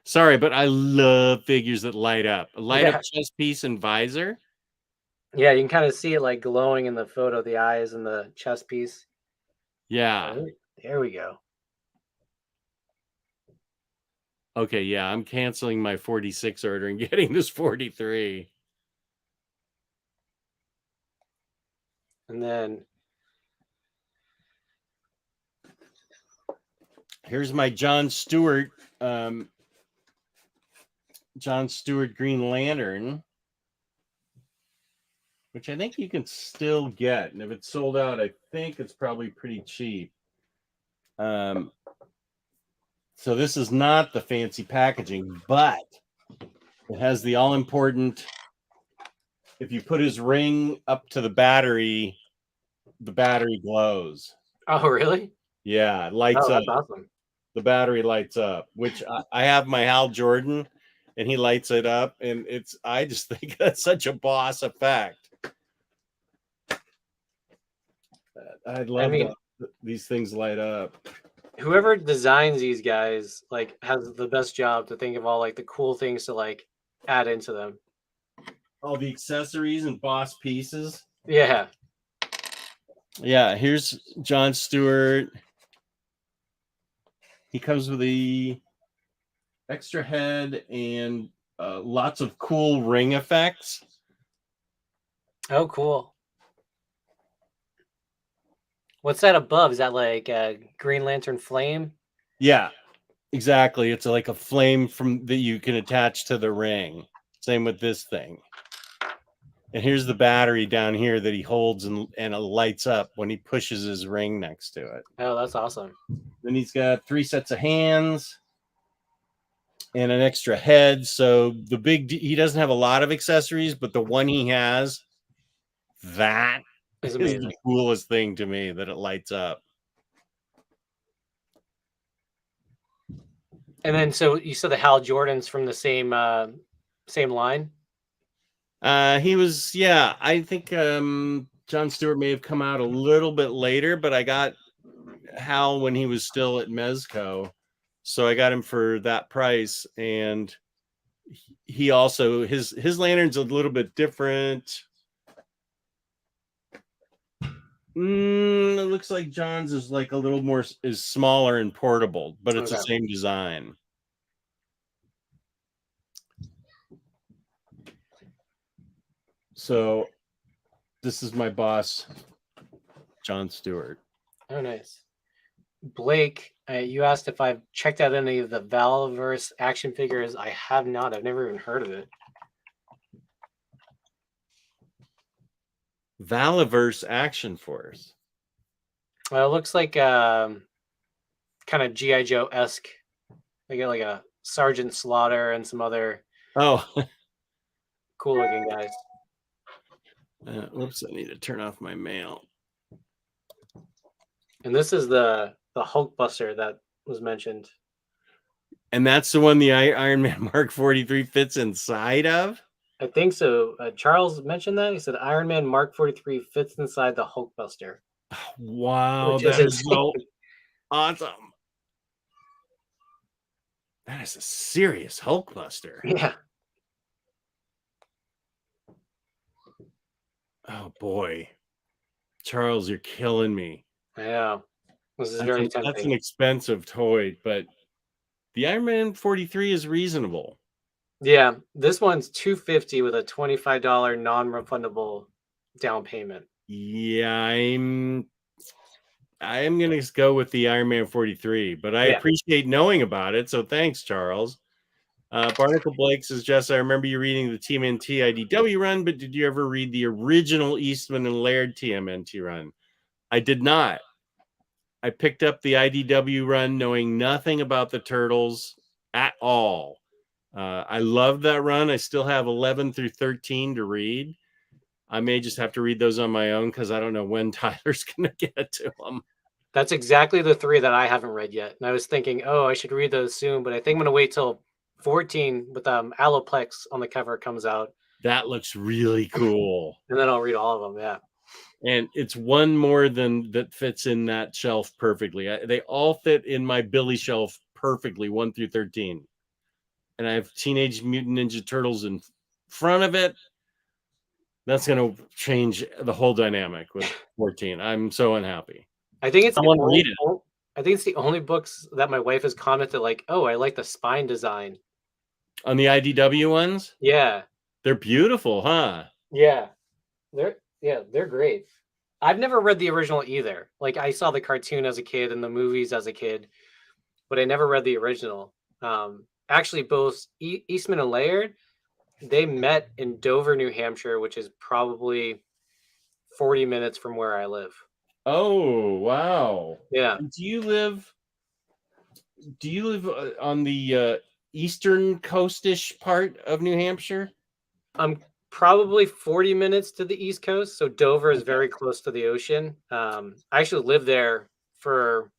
sorry, but I love figures that light up. Up chest piece and visor. Yeah, you can kind of see it like glowing in the photo, the eyes and the chest piece. Yeah. There we go. Okay, yeah, I'm canceling my 46 order and getting this 43. And then here's my John Stewart Green Lantern, which I think you can still get. And if it's sold out, I think it's probably pretty cheap. So this is not the fancy packaging, but it has the all-important if you put his ring up to the battery glows. Oh, really? Yeah, it lights Oh, up. that's awesome. The battery lights up, which I have my Hal Jordan, and he lights it up, and I just think that's such a boss effect. I love that these things light up. Whoever designs these guys like has the best job to think of all like the cool things to like add into them. All the accessories and boss pieces. Yeah. Yeah, here's Jon Stewart. He comes with the extra head and lots of cool ring effects. Oh, cool. What's that above? Is that like a Green Lantern flame? Yeah, exactly. It's like a flame that you can attach to the ring. Same with this thing. And here's the battery down here that he holds and it lights up when he pushes his ring next to it. Oh, that's awesome. Then he's got 3 sets of hands and an extra head. So he doesn't have a lot of accessories, but the one he has, that It's is amazing. the coolest thing to me, that it lights up. And then, so you said the Hal Jordans from the same line? He was, yeah. I think Jon Stewart may have come out a little bit later, but I got Hal when he was still at Mezco, so I got him for that price. And he also his lantern's a little bit different. It looks like John's is like a little more is smaller and portable, but it's the same design. So this is my boss, Jon Stewart. Oh, nice. Blake, you asked if I've checked out any of the Valaverse action figures. I have not. I've never even heard of it. Valaverse Action Force. Well, it looks like kind of G.I. Joe-esque. They get like a Sergeant Slaughter and some other cool looking guys. Whoops, I need to turn off my mail. And this is the Hulkbuster that was mentioned. And that's the one the Iron Man Mark 43 fits inside of? I think so. Charles mentioned that. He said Iron Man Mark 43 fits inside the Hulkbuster. Wow, that is so awesome. That is a serious Hulkbuster. Yeah. Oh boy. Charles, you're killing me. Yeah. This is very tempting. That's an expensive toy, but the Iron Man 43 is reasonable. Yeah, this one's $250 with a $25 non-refundable down payment. Yeah, I'm gonna go with the Iron Man 43, but I appreciate knowing about it. So thanks, Charles. Barnacle Blake says, Jess, I remember you reading the TMNT IDW run, but did you ever read the original Eastman and Laird TMNT run? I did not. I picked up the IDW run knowing nothing about the Turtles at all. I love that run. I still have 11 through 13 to read. I may just have to read those on my own because I don't know when Tyler's going to get to them. That's exactly the 3 that I haven't read yet. And I was thinking, oh, I should read those soon, but I think I'm going to wait till 14 with Alloplex on the cover comes out. That looks really cool. And then I'll read all of them, yeah. And it's one more than that fits in that shelf perfectly. They all fit in my Billy shelf perfectly, 1 through 13. And I have Teenage Mutant Ninja Turtles in front of it. That's going to change the whole dynamic with 14. I'm so unhappy. I think it's I want to read it. I think it's the only books that my wife has commented like, oh, I like the spine design. On the IDW ones? Yeah. They're beautiful, huh? Yeah. They're great. I've never read the original either. Like I saw the cartoon as a kid and the movies as a kid, but I never read the original. Actually, both Eastman and Laird, they met in Dover, New Hampshire, which is probably 40 minutes from where I live. Oh, wow. Yeah. Do you live on the eastern coastish part of New Hampshire? I'm Probably 40 minutes to the East Coast. So Dover is very close to the ocean. I actually lived there for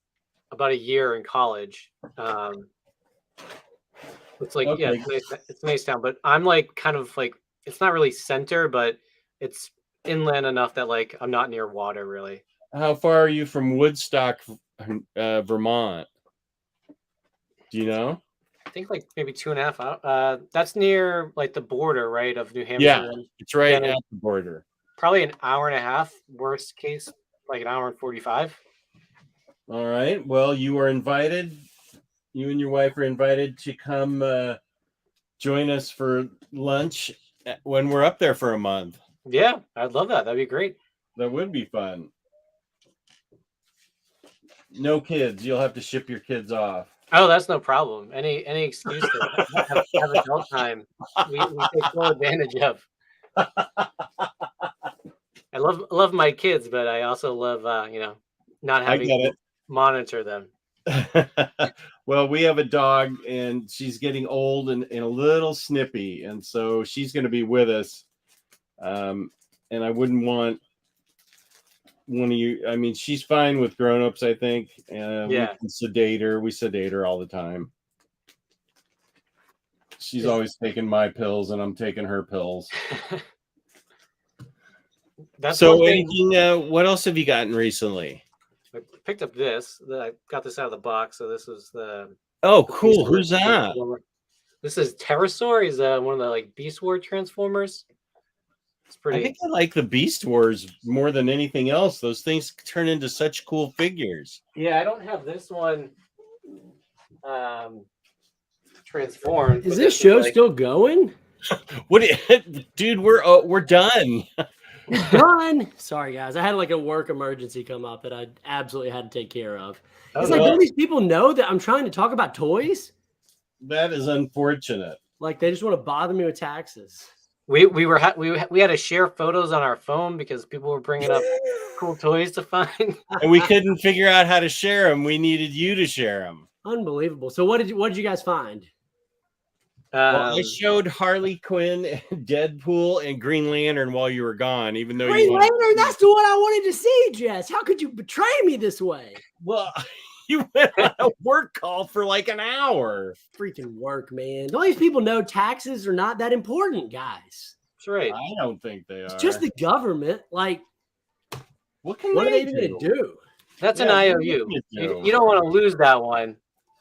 about a year in college. It's like, yeah, Okay. it's a nice town, but I'm like kind of like it's not really center, but it's inland enough that like I'm not near water really. How far are you from Woodstock, Vermont? Do you know? I think like maybe 2.5 hours. That's near like the border, right, of New Yeah, Hampshire. it's right Again, at it's the border. probably an hour and a half, worst case, like an hour and 45. All right. Well, you are invited. You and your wife are invited to come join us for lunch when we're up there for a month. Yeah, I'd love that. That'd be great. That would be fun. No kids. You'll have to ship your kids off. Oh, that's no problem. Any excuse to have adult time, we take full advantage of. I love my kids, but I also love not I having get to monitor them. it. Well, we have a dog and she's getting old and a little snippy. And so she's going to be with us. And I wouldn't want one of you. I mean, she's fine with grown-ups, I think. Yeah. We can sedate her. We sedate her all the time. She's always taking my pills and I'm taking her pills. That's So one thing. anything, what else have you gotten recently? I picked up this. I got this out of the box. So this was the Oh, Beast cool. Wars Who's that? Transformer. This is Pterosaur. He's one of the like Beast War Transformers. It's I pretty. think I like the Beast Wars more than anything else. Those things turn into such cool figures. Yeah, I don't have this one transformed. Is but this is, show like, still going? What, dude? We're done. Done. Sorry, guys. I had like a work emergency come up that I absolutely had to take care of. Oh, It's like, no. don't these people know that I'm trying to talk about toys? That is unfortunate. Like, they just want to bother me with taxes. We had to share photos on our phone because people were bringing up cool toys to find. And we couldn't figure out how to share them. We needed you to share them. Unbelievable. So what did you guys find? Well, I showed Harley Quinn, and Deadpool, and Green Lantern while you were gone, even though Green you wanted Lantern, that's the one I wanted to see, Jess. How could you betray me this way? Well, you went on a work call for like an hour. Freaking work, man. Don't these people know taxes are not that important, guys? That's right. I don't think they are. It's just the government. Like, what are they even going to do? That's an Yeah, IOU. You don't want to lose that one.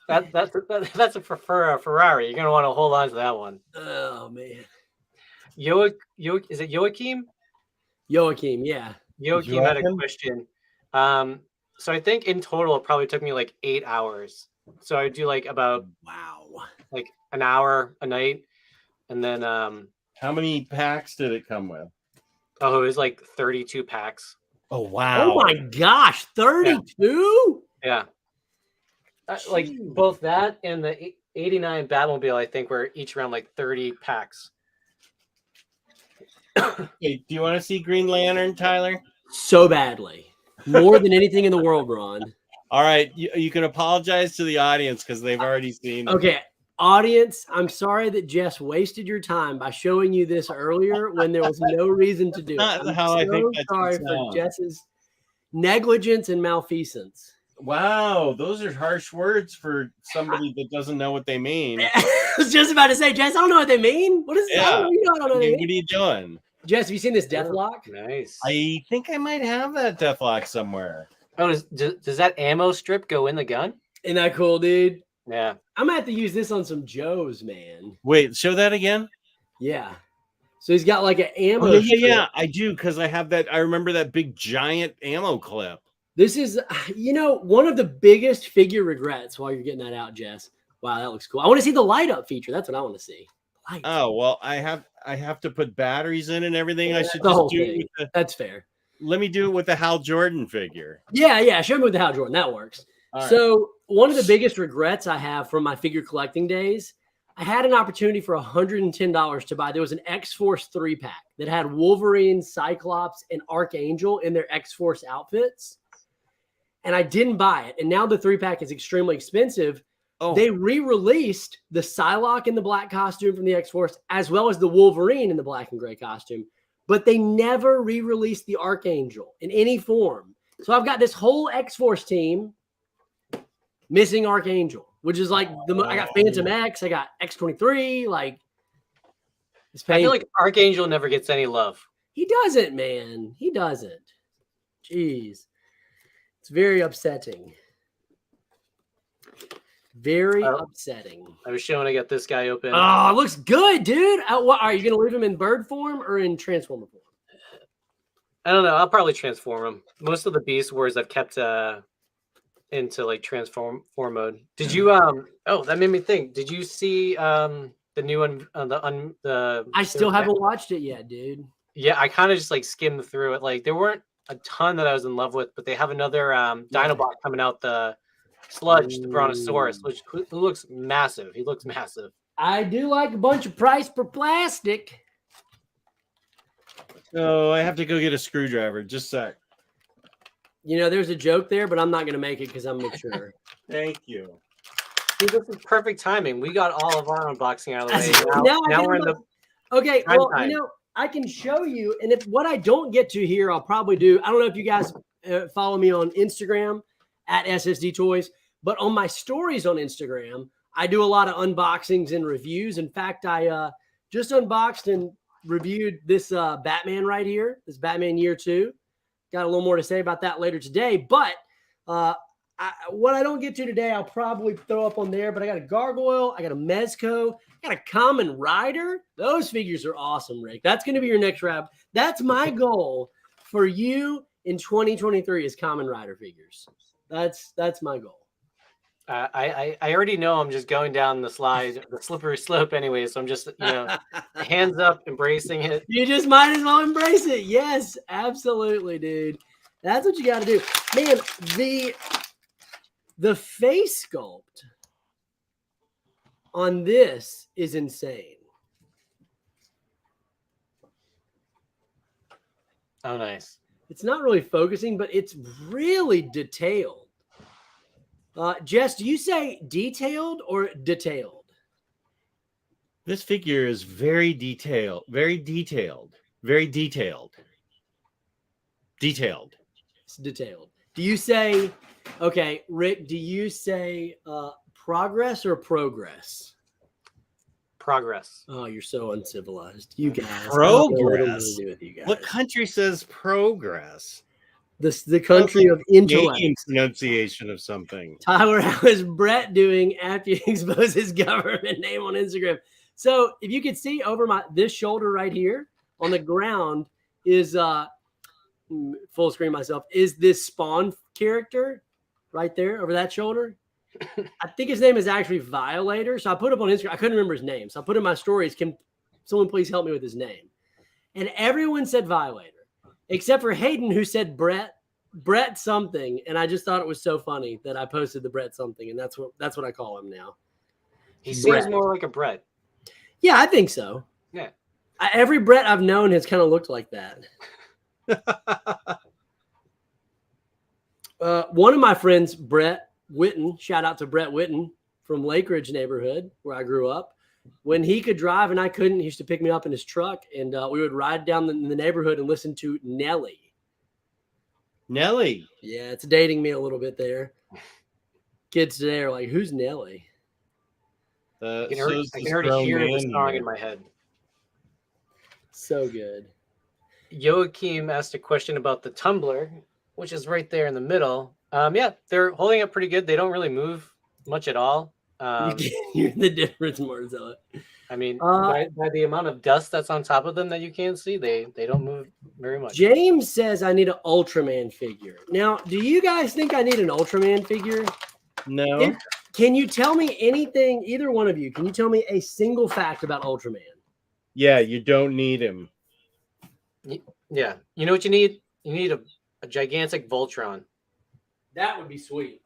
That's a for a Ferrari. You're gonna want to hold on to that one. Oh man. Is it Joachim? Joachim, yeah. Joachim had a question. So I think in total it probably took me like 8 hours. So I do like about like an hour a night, and then how many packs did it come with? Oh, it was like 32 packs. Oh wow! Oh my gosh, 32? Yeah. Like both that and the 89 Batmobile, I think were each around like 30 packs. Hey, do you want to see Green Lantern, Tyler? So badly. More than anything in the world, Ron. All right. You can apologize to the audience because they've already seen it. Okay. Audience, I'm sorry that Jess wasted your time by showing you this earlier when there was no reason to do it. Not I'm how I think that sorry should for sound. Jess's negligence and malfeasance. Wow, those are harsh words for somebody that doesn't know what they mean. I was just about to say, Jess, I don't know what they mean. What is Yeah. I don't know what What they are mean. you doing? Jess, have you seen this Deathlock? Nice. I think I might have that Deathlock somewhere. Oh, does that ammo strip go in the gun? Isn't that cool, dude? Yeah. I'm gonna have to use this on some Joes, man. Wait, show that again. Yeah. So he's got like an ammo. Oh, yeah, strip. yeah, I do because I have that. I remember that big giant ammo clip. This is, one of the biggest figure regrets while you're getting that out, Jess. Wow, that looks cool. I want to see the light up feature. That's what I want to see. Light. Oh well, I have to put batteries in and everything. I should The whole just do it thing. with the. That's fair. Let me do it with the Hal Jordan figure. Yeah. Show me with the Hal Jordan. That works. All right. So one of the biggest regrets I have from my figure collecting days, I had an opportunity for $110 to buy. There was an X-Force 3-pack that had Wolverine, Cyclops, and Archangel in their X-Force outfits. And I didn't buy it. And now the 3-pack is extremely expensive. Oh, They re-released the Psylocke in the black costume from the X-Force, as well as the Wolverine in the black and gray costume, but they never re-released the Archangel in any form. So I've got this whole X-Force team missing Archangel, which is like I got Phantom X, I got X-23, like it's I feel painful. like Archangel never gets any love. He doesn't, man. He doesn't. Jeez. It's very upsetting. Very upsetting. I was showing I got this guy open. Oh, it looks good, dude. What are you going to leave him in bird form or in transformer form? I don't know. I'll probably transform him. Most of the Beast Wars I've kept into like transform mode. Did you oh, that made me think. Did you see the new one the I still haven't watched it yet, dude. Yeah, I kind of just like skimmed through it. Like there weren't a ton that I was in love with, but they have another Dinobot coming out, the Sludge, the Brontosaurus, which who looks massive. He looks massive. I do like a bunch of price per plastic. So I have to go get a screwdriver. Just a sec. You know, there's a joke there, but I'm not going to make it because I'm mature. Thank you. Dude, this is perfect timing. We got all of our unboxing out of the way. Now we're in the okay. time Well, time. you know, I can show you, and if what I don't get to here, I'll probably do. I don't know if you guys follow me on Instagram at SSD Toys, but on my stories on Instagram, I do a lot of unboxings and reviews. In fact, I just unboxed and reviewed this Batman right here, this Batman Year 2. Got a little more to say about that later today, but what I don't get to today, I'll probably throw up on there. But I got a Gargoyle, I got a Mezco, I got a Common Rider. Those figures are awesome, Rick. That's going to be your next wrap. That's my goal for you in 2023 is Common Rider figures. That's my goal. I already know I'm just going down the slide, the slippery slope anyway. So I'm just, hands up, embracing it. You just might as well embrace it. Yes, absolutely, dude. That's what you got to do. Man, the face sculpt on this is insane. Oh, nice. It's not really focusing, but it's really detailed. Jess, do you say detailed or detailed? This figure is very detailed. Very detailed. Very detailed. Detailed. It's detailed. Do you say, okay, Rick, do you say progress or progress? Progress. Oh, you're so uncivilized. You guys. Progress. Do with you guys. What country says progress? The country of intellect. Canadian pronunciation of something. Tyler, how is Brett doing after you expose his government name on Instagram? So if you could see over this shoulder right here on the ground is full screen myself, is this Spawn character right there over that shoulder. I think his name is actually Violator. So I put up on Instagram. I couldn't remember his name. So I put in my stories. Can someone please help me with his name? And everyone said Violator, except for Hayden, who said Brett something. And I just thought it was so funny that I posted the Brett something. And that's what I call him now. He Brett. seems more like a Brett. Yeah, I think so. Yeah. Every Brett I've known has kind of looked like that. One of my friends, Brett Witten, shout out to Brett Witten from Lake Ridge neighborhood where I grew up. When he could drive and I couldn't, he used to pick me up in his truck, and we would ride down the neighborhood and listen to Nelly. Nelly. Yeah, it's dating me a little bit there. Kids today are like, who's Nelly? I can already hear the song in my head. So good. Joachim asked a question about the tumbler, which is right there in the middle. Yeah, they're holding up pretty good. They don't really move much at all. You can hear the difference, Marzella. I mean, by the amount of dust that's on top of them that you can't see, they don't move very much. James says I need an Ultraman figure. Now, do you guys think I need an Ultraman figure? No. Can you tell me anything, either one of you, can you tell me a single fact about Ultraman? Yeah, you don't need him. Yeah. You know what you need? You need a gigantic Voltron. That would be sweet.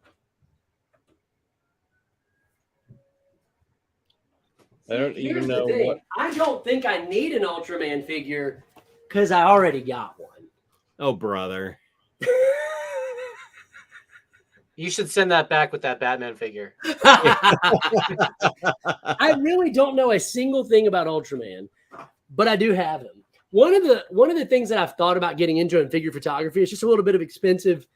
I don't even know what. I don't think I need an Ultraman figure because I already got one. Oh, brother. You should send that back with that Batman figure. I really don't know a single thing about Ultraman, but I do have him. One of the things that I've thought about getting into in figure photography is just a little bit of expensive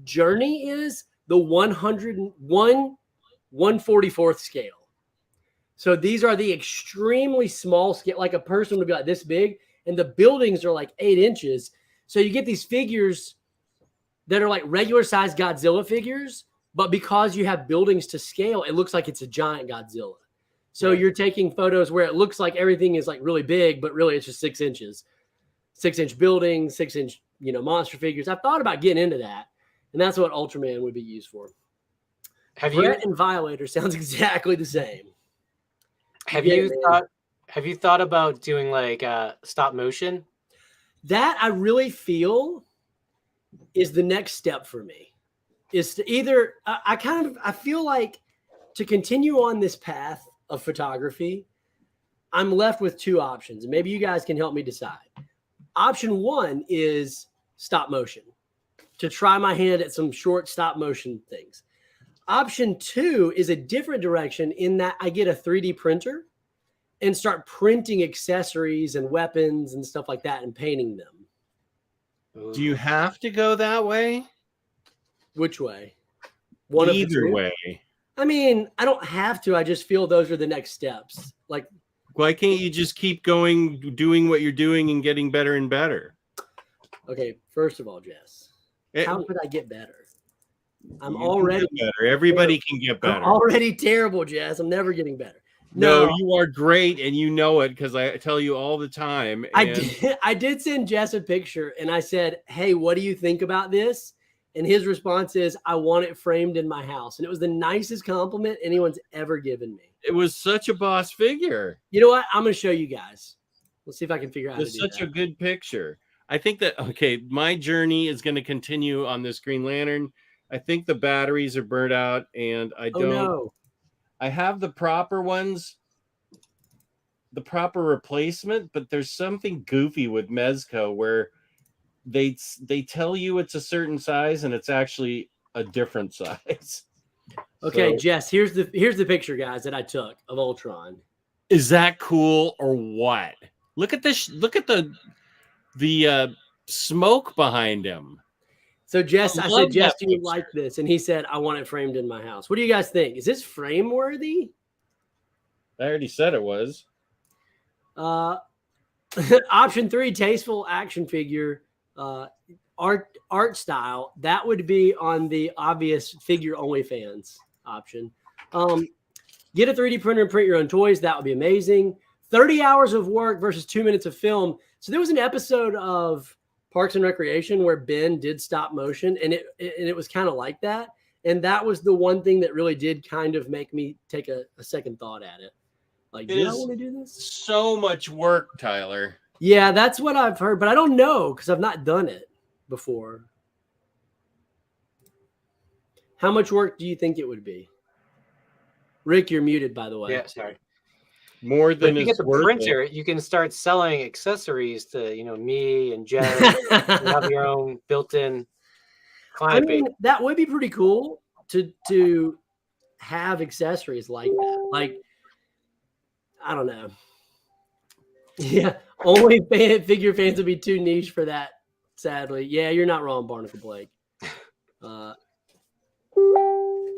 journey is the 144th scale. So these are the extremely small scale, like a person would be like this big, and the buildings are like 8 inches. So you get these figures that are like regular size Godzilla figures, but because you have buildings to scale, it looks like it's a giant Godzilla. So you're taking photos where it looks like everything is like really big, but really it's just 6 inches, 6-inch buildings, 6-inch, monster figures. I've thought about getting into that, and that's what Ultraman would be used for. Brett and Violator sounds exactly the same. Have you thought about doing like stop motion? That I really feel is the next step for me. Is to either I feel like to continue on this path of photography, I'm left with 2 options, and maybe you guys can help me decide. Option 1 is stop motion, to try my hand at some short stop motion things. Option 2 is a different direction in that I get a 3D printer and start printing accessories and weapons and stuff like that and painting them. Do you have to go that way? Which way? Either way. I mean, I don't have to. I just feel those are the next steps. Like, why can't you just keep going, doing what you're doing and getting better and better? Okay, first of all, Jess, how could I get better? I'm You already can get better. Everybody can get better. I'm already terrible, Jess. I'm never getting better. No, you are great, and you know it because I tell you all the time. And I did send Jess a picture, and I said, "Hey, what do you think about this?" And his response is, "I want it framed in my house." And it was the nicest compliment anyone's ever given me. It was such a boss figure. You know what? I'm going to show you guys. Let's see if I can figure out. It's such a good picture. I think that my journey is going to continue on this Green Lantern. I think the batteries are burnt out, and I don't. No. I have the proper ones, the proper replacement, but there's something goofy with Mezco where they tell you it's a certain size and it's actually a different size. Okay, so, Jess, here's the picture, guys, that I took of Ultron. Is that cool or what? Look at this. Look at the smoke behind him. So Jess, I said, Jess, do you like this? And he said, I want it framed in my house. What do you guys think? Is this frame worthy? I already said it was. Option 3, tasteful action figure, art style. That would be on the obvious figure only fans option. Get a 3D printer and print your own toys. That would be amazing. 30 hours of work versus 2 minutes of film. So there was an episode of Parks and Recreation where Ben did stop motion, and it was kind of like that. And that was the one thing that really did kind of make me take a second thought at it. Like, do I want to do this? So much work, Tyler. Yeah, that's what I've heard, but I don't know because I've not done it before. How much work do you think it would be? Rick, you're muted, by the way. Yeah, sorry. More than if you get the printer, you can start selling accessories to me and Jeff. You have your own built-in client base. That would be pretty cool to have accessories like that. Like, I don't know. Yeah, only figure fans would be too niche for that. Sadly, yeah, you're not wrong, Barnacle Blake.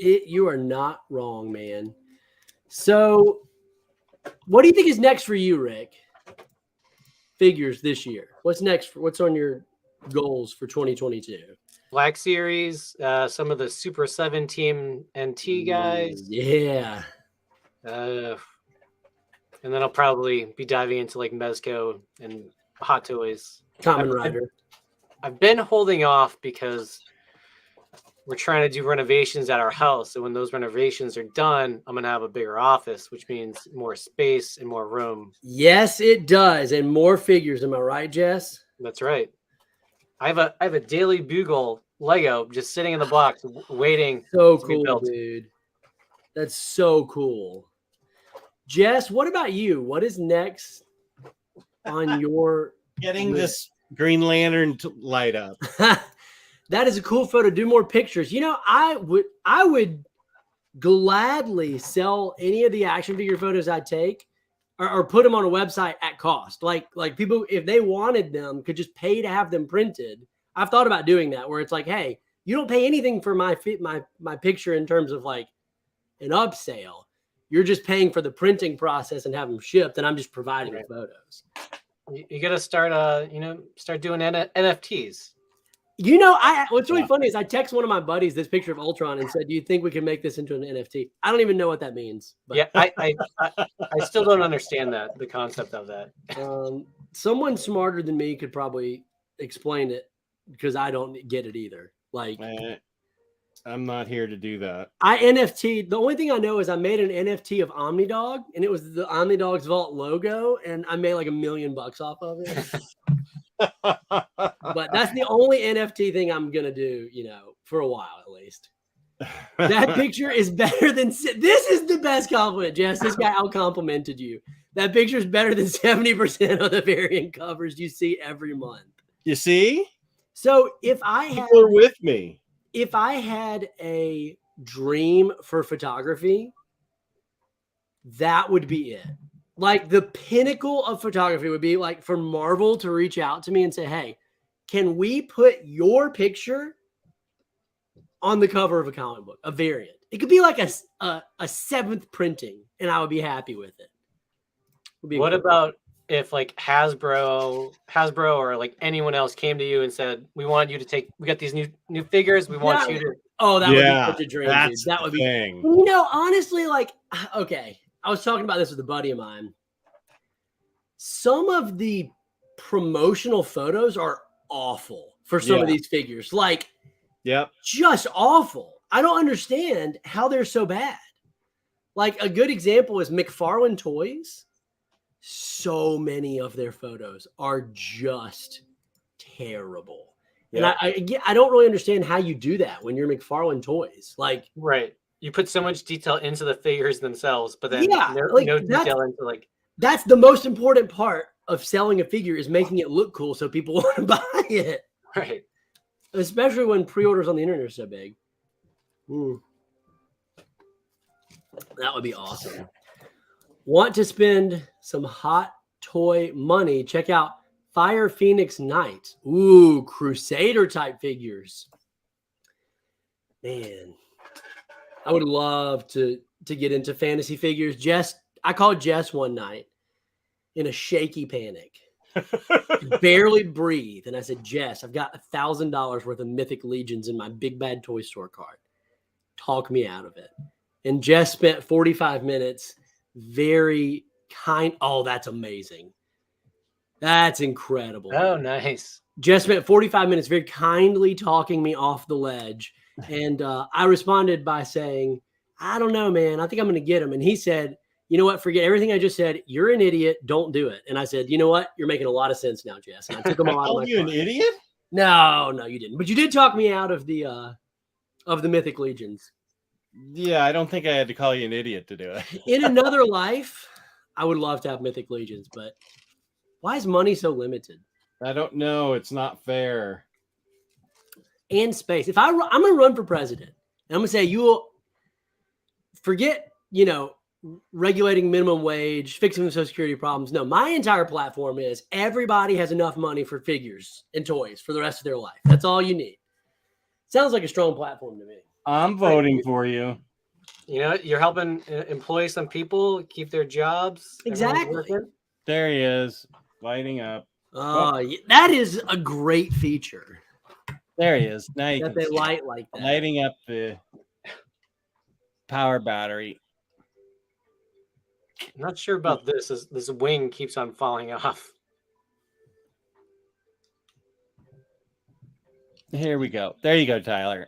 You are not wrong, man. So, what do you think is next for you, Rick? Figures this year. What's next? What's on your goals for 2022? Black Series, some of the Super 7 Team NT guys. Yeah. And then I'll probably be diving into like Mezco and Hot Toys. Kamen Rider. I've been holding off because we're trying to do renovations at our house. So when those renovations are done, I'm going to have a bigger office, which means more space and more room. Yes, it does. And more figures. Am I right, Jess? That's right. I have a Daily Bugle Lego just sitting in the box waiting. So cool, dude. That's so cool. Jess, what about you? What is next on your getting list? This Green Lantern to light up? That is a cool photo. Do more pictures. You know, I would gladly sell any of the action figure photos I take or put them on a website at cost. Like people, if they wanted them, could just pay to have them printed. I've thought about doing that where it's like, hey, you don't pay anything for my picture in terms of like an upsale. You're just paying for the printing process and have them shipped, and I'm just providing the photos. You got to start, start doing NFTs. You know, what's really funny is I text one of my buddies this picture of Ultron and said, "Do you think we can make this into an NFT?" I don't even know what that means. But, yeah, I still don't understand the concept of that. Someone smarter than me could probably explain it because I don't get it either. Like, I'm not here to do that. The only thing I know is I made an NFT of OmniDog, and it was the OmniDog's Vault logo, and I made like $1 million off of it. But that's the only NFT thing I'm gonna do, for a while at least. That picture is better than this is the best compliment, Jess. This guy out complimented you. That picture is better than 70% of the variant covers you see every month. You see? So people are with me. If I had a dream for photography, that would be it. Like the pinnacle of photography would be like for Marvel to reach out to me and say, hey, can we put your picture on the cover of a comic book, a variant? It could be like a seventh printing, and I would be happy with it. What about if like Hasbro or like anyone else came to you and said, we got these new figures. We want you to. Oh, that would be such a dream. That's dude. That would be, honestly, like, okay. I was talking about this with a buddy of mine. Some of the promotional photos are awful for some of these figures. Like, just awful. I don't understand how they're so bad. Like a good example is McFarlane Toys. So many of their photos are just terrible. And I don't really understand how you do that when you're McFarlane Toys. Like, right. You put so much detail into the figures themselves, but then no detail into like. That's the most important part of selling a figure is making it look cool so people want to buy it. Right. Especially when pre-orders on the internet are so big. That would be awesome. Want to spend some hot toy money? Check out Fire Phoenix Knight. Ooh, Crusader type figures. Man. I would love to get into fantasy figures. I called Jess one night in a shaky panic. Barely breathe. And I said, Jess, I've got $1,000 worth of Mythic Legions in my Big Bad Toy Store card. Talk me out of it. And Jess spent 45 minutes very kind. Oh, that's amazing. That's incredible. Oh, nice. Jess spent 45 minutes very kindly talking me off the ledge. And I responded by saying, I don't know, man. I think I'm going to get him. And he said, you know what? Forget everything I just said. You're an idiot. Don't do it. And I said, you know what? You're making a lot of sense now, Jess. And I took him all out of my you an idiot? No, you didn't. But you did talk me out of the Mythic Legions. Yeah, I don't think I had to call you an idiot to do it. In another life, I would love to have Mythic Legions, but why is money so limited? I don't know. It's not fair. And space. I'm going to run for president, and I'm going to say you will forget, regulating minimum wage, fixing the Social Security problems. No, my entire platform is everybody has enough money for figures and toys for the rest of their life. That's all you need. Sounds like a strong platform to me. I'm voting for you. You're helping employ some people keep their jobs. Exactly. There he is, lighting up. That is a great feature. There he is. Now you that they light like that. Lighting up the power battery. I'm not sure about this. This wing keeps on falling off. Here we go. There you go, Tyler.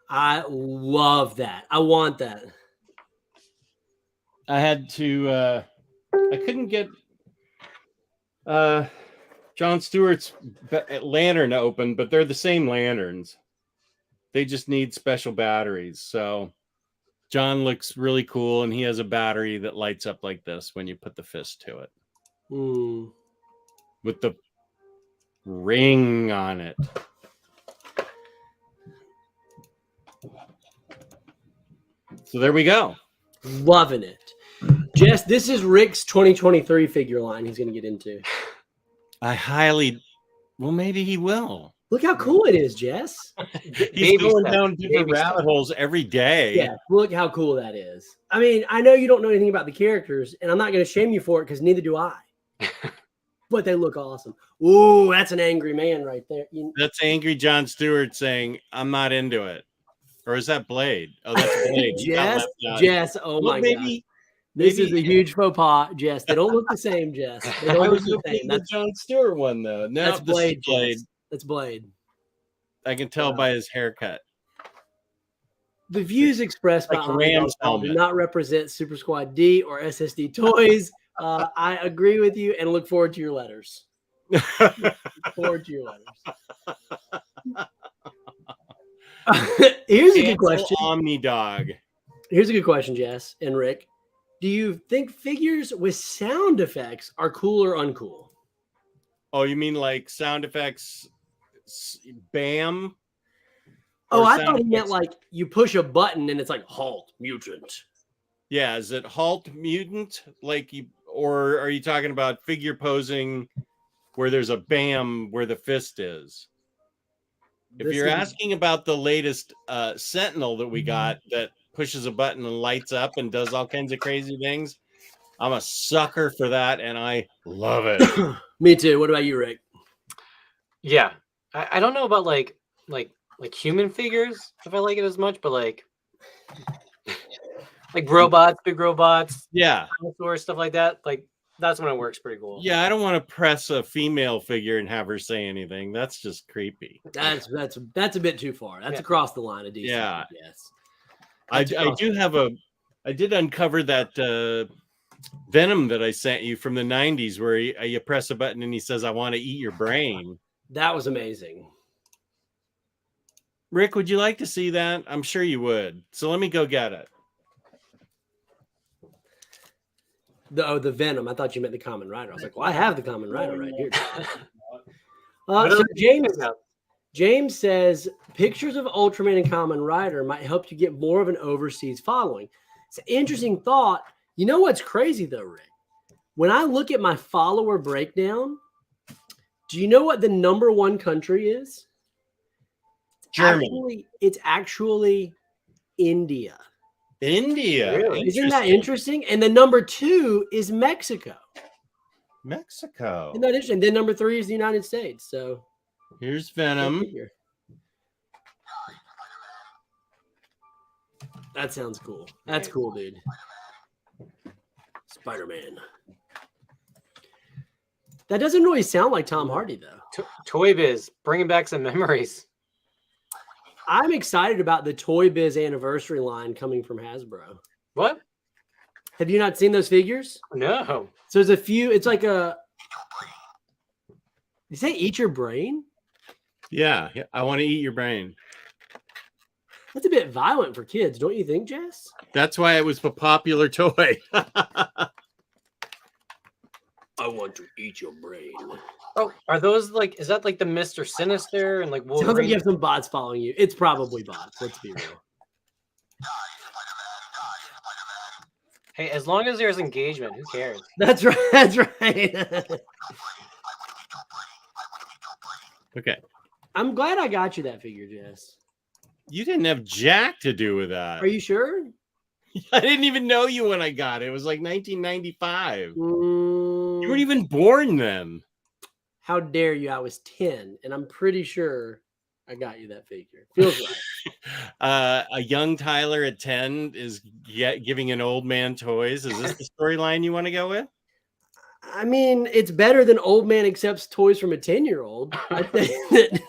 I love that. I want that. I had to I couldn't get John Stewart's lantern open, but they're the same lanterns. They just need special batteries. So John looks really cool, and he has a battery that lights up like this when you put the fist to it. With the ring on it. So there we go. Loving it. Jess, this is Rick's 2023 figure line he's going to get into. Well, maybe he will. Look how cool it is, Jess. He's going down different rabbit holes every day. Yeah, look how cool that is. I mean, I know you don't know anything about the characters, and I'm not going to shame you for it because neither do I. But they look awesome. Ooh, that's an angry man right there. That's angry John Stewart saying, "I'm not into it." Or is that Blade? Oh, that's Blade. Jess. Oh my God. This is a huge faux pas, Jess. They don't look the same, Jess. They don't look the same. That's the John Stewart one, though. No, that's Blade. Blade. That's Blade. I can tell by his haircut. The views expressed by Unbox do not represent Super Squad D or SSD Toys. I agree with you and look forward to your letters. Here's a good question. Omni Dog. Here's a good question, Jess and Rick. Do you think figures with sound effects are cool or uncool? Oh, you mean like sound effects? Bam. Oh, I thought he meant like you push a button and it's like halt mutant. Yeah, is it halt mutant? Or are you talking about figure posing where there's a bam where the fist is? If you're asking about the latest Sentinel that we got that pushes a button and lights up and does all kinds of crazy things, I'm a sucker for that and I love it. Me too. What about you, Rick? Yeah, I don't know about like human figures if I like it as much, but like robots, big robots, dinosaurs, stuff like that. Like that's when it works pretty cool. Yeah, I don't want to press a female figure and have her say anything. That's just creepy. That's a bit too far. That's across the line of DC. Yeah. Yes. I did uncover that Venom that I sent you from the 90s where you press a button and he says, "I want to eat your brain." That was amazing. Rick, would you like to see that? I'm sure you would. So let me go get it. The Venom. I thought you meant the Common Rider. I was like, well, I have the Common Rider right here. So James says pictures of Ultraman and Common Rider might help you get more of an overseas following. It's an interesting thought. You know what's crazy though, Rick? When I look at my follower breakdown, do you know what the #1 country is? Germany. It's actually India. India. Really? Isn't that interesting? And the #2 is Mexico. Mexico. Isn't that interesting? Then #3 is the United States. So here's Venom. That sounds cool. That's cool, dude. Spider-Man. That doesn't really sound like Tom Hardy, though. Toy Biz, bringing back some memories. I'm excited about the Toy Biz anniversary line coming from Hasbro. What? Have you not seen those figures? No. So there's a few. It's like a. You say eat your brain? Yeah, I want to eat your brain. That's a bit violent for kids, don't you think, Jess? That's why it was a popular toy. I want to eat your brain. Oh, are those like? Is that like the Mr. Sinister and like Wolverine? Sounds like you have some bots following you. It's probably bots. Let's be real. Hey, as long as there's engagement, who cares? That's right. That's right. Okay. I'm glad I got you that figure, Jess. You didn't have jack to do with that. Are you sure? I didn't even know you when I got it. It was like 1995. You weren't Mm, even born then. how dare you? I was 10, and I'm pretty sure I got you that figure. Feels right. A young Tyler at 10 is giving an old man toys. Is this the storyline you want to go with? I mean, it's better than old man accepts toys from a 10-year-old. I think that.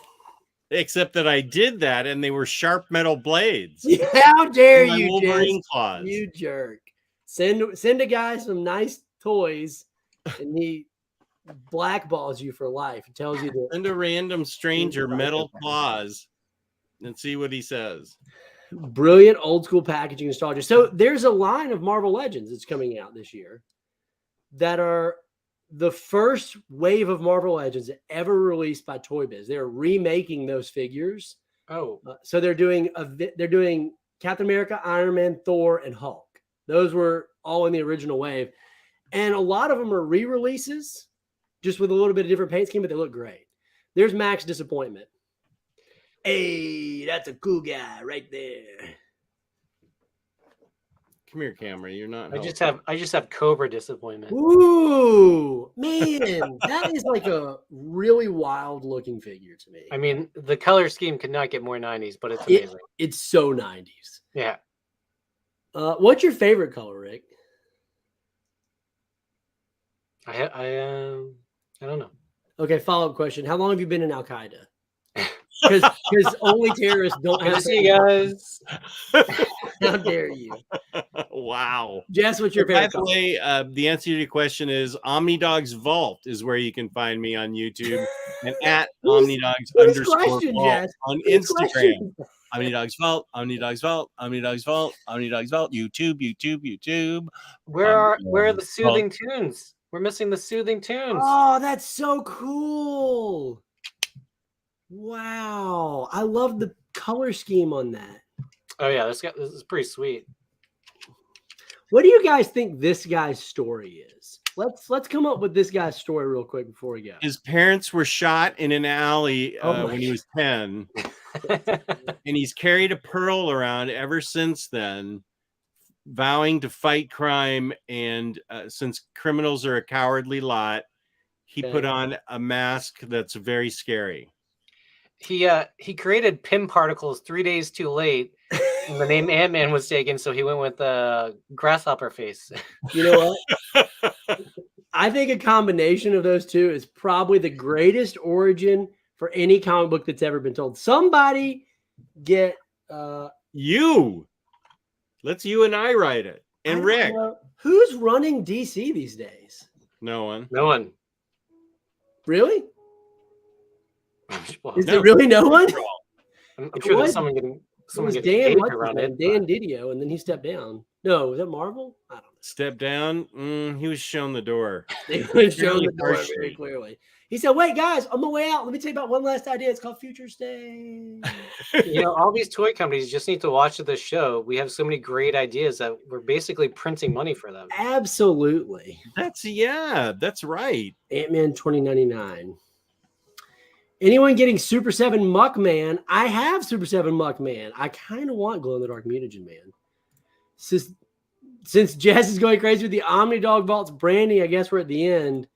Except that I did that, and they were sharp metal blades. How dare My you, Wolverine Jess? claws. You jerk. Send a guy some nice toys, and he blackballs you for life. He tells you to Send a random stranger metal claws and see what he says. brilliant old school packaging nostalgia. So there's a line of Marvel Legends that's coming out this year that are the first wave of Marvel Legends ever released by Toy Biz. They're remaking those figures. Oh, So they're doing Captain America, Iron Man, Thor, and Hulk. Those were all in the original wave. And a lot of them are re-releases, just with a little bit of different paint scheme, but they look great. There's Max Disappointment. Hey, that's a cool guy right there. Come here, camera. You're not. I just have Cobra Disappointment. Ooh, man, that is like a really wild looking figure to me. I mean, the color scheme could not get more 90s, but it's amazing. It's so 90s. Yeah. What's your favorite color, Rick? I don't know. Okay, follow-up question. How long have you been in Al Qaeda? Because only terrorists don't Good have to see you guys. How dare you? Wow. Jess, what's your By favorite the color? way, the answer to your question is OmniDog's Vault is where you can find me on YouTube and at OmniDogs whose _Vault question, Jess? on Whose Instagram. question? OmniDog's Vault, OmniDog's Vault, OmniDog's Vault, OmniDog's Vault, YouTube. Where are the Vault. soothing tunes? We're missing the soothing tunes. Oh, that's so cool. Wow. I love the color scheme on that. Oh yeah, this is pretty sweet. What do you guys think this guy's story is? Let's come up with this guy's story real quick before we go. His parents were shot in an alley Oh when he was 10, and he's carried a pearl around ever since then, vowing to fight crime. And since criminals are a cowardly lot, he put on a mask that's very scary. He created Pym particles 3 days too late, and the name Ant-Man was taken, so he went with grasshopper face. You know what? I think a combination of those two is probably the greatest origin for any comic book that's ever been told. Somebody get you. Let's you and I write it. And Rick. Who's running DC these days? No one. No one. Really? Well, Is there really no one? I'm sure there's someone getting Dan, paid to run it. Dan Didio, and then he stepped down. No, was that Marvel? I don't know. Step down. He was shown the door. They was shown the door very clearly. He said, "Wait, guys, on my way out, let me tell you about one last idea. It's called Future State." You know, all these toy companies just need to watch this show. We have so many great ideas that we're basically printing money for them. Absolutely. That's right. Ant-Man 2099. Anyone getting Super 7 Muckman? I have Super 7 Muckman. I kind of want Glow in the Dark Mutagen Man. Since Jess is going crazy with the OmniDog Vault's branding, I guess we're at the end.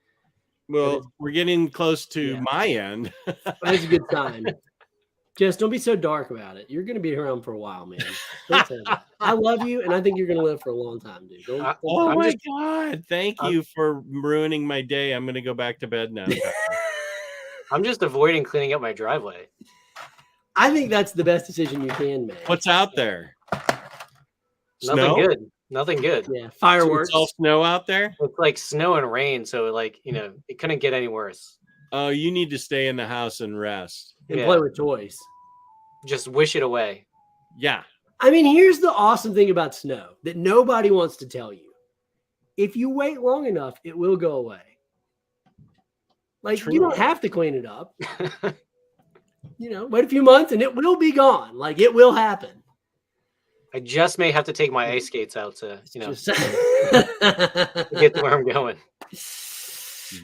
Well, we're getting close to my end. That's a good sign. Jess, don't be so dark about it. You're going to be around for a while, man. Don't say that. I love you, and I think you're going to live for a long time, dude. Oh my God. Thank you for ruining my day. I'm going to go back to bed now. I'm just avoiding cleaning up my driveway. I think that's the best decision you can make. What's out there? Nothing good. Nothing good. Yeah, fireworks. So it's all snow out there? It's like snow and rain, so like, you know, it couldn't get any worse. Oh, you need to stay in the house and rest. And play with toys. Just wish it away. Yeah. I mean, here's the awesome thing about snow that nobody wants to tell you. If you wait long enough, it will go away. Like, you don't have to clean it up. You know, wait a few months and it will be gone. Like, it will happen. I just may have to take my ice skates out to, you know, Just to get to where I'm going.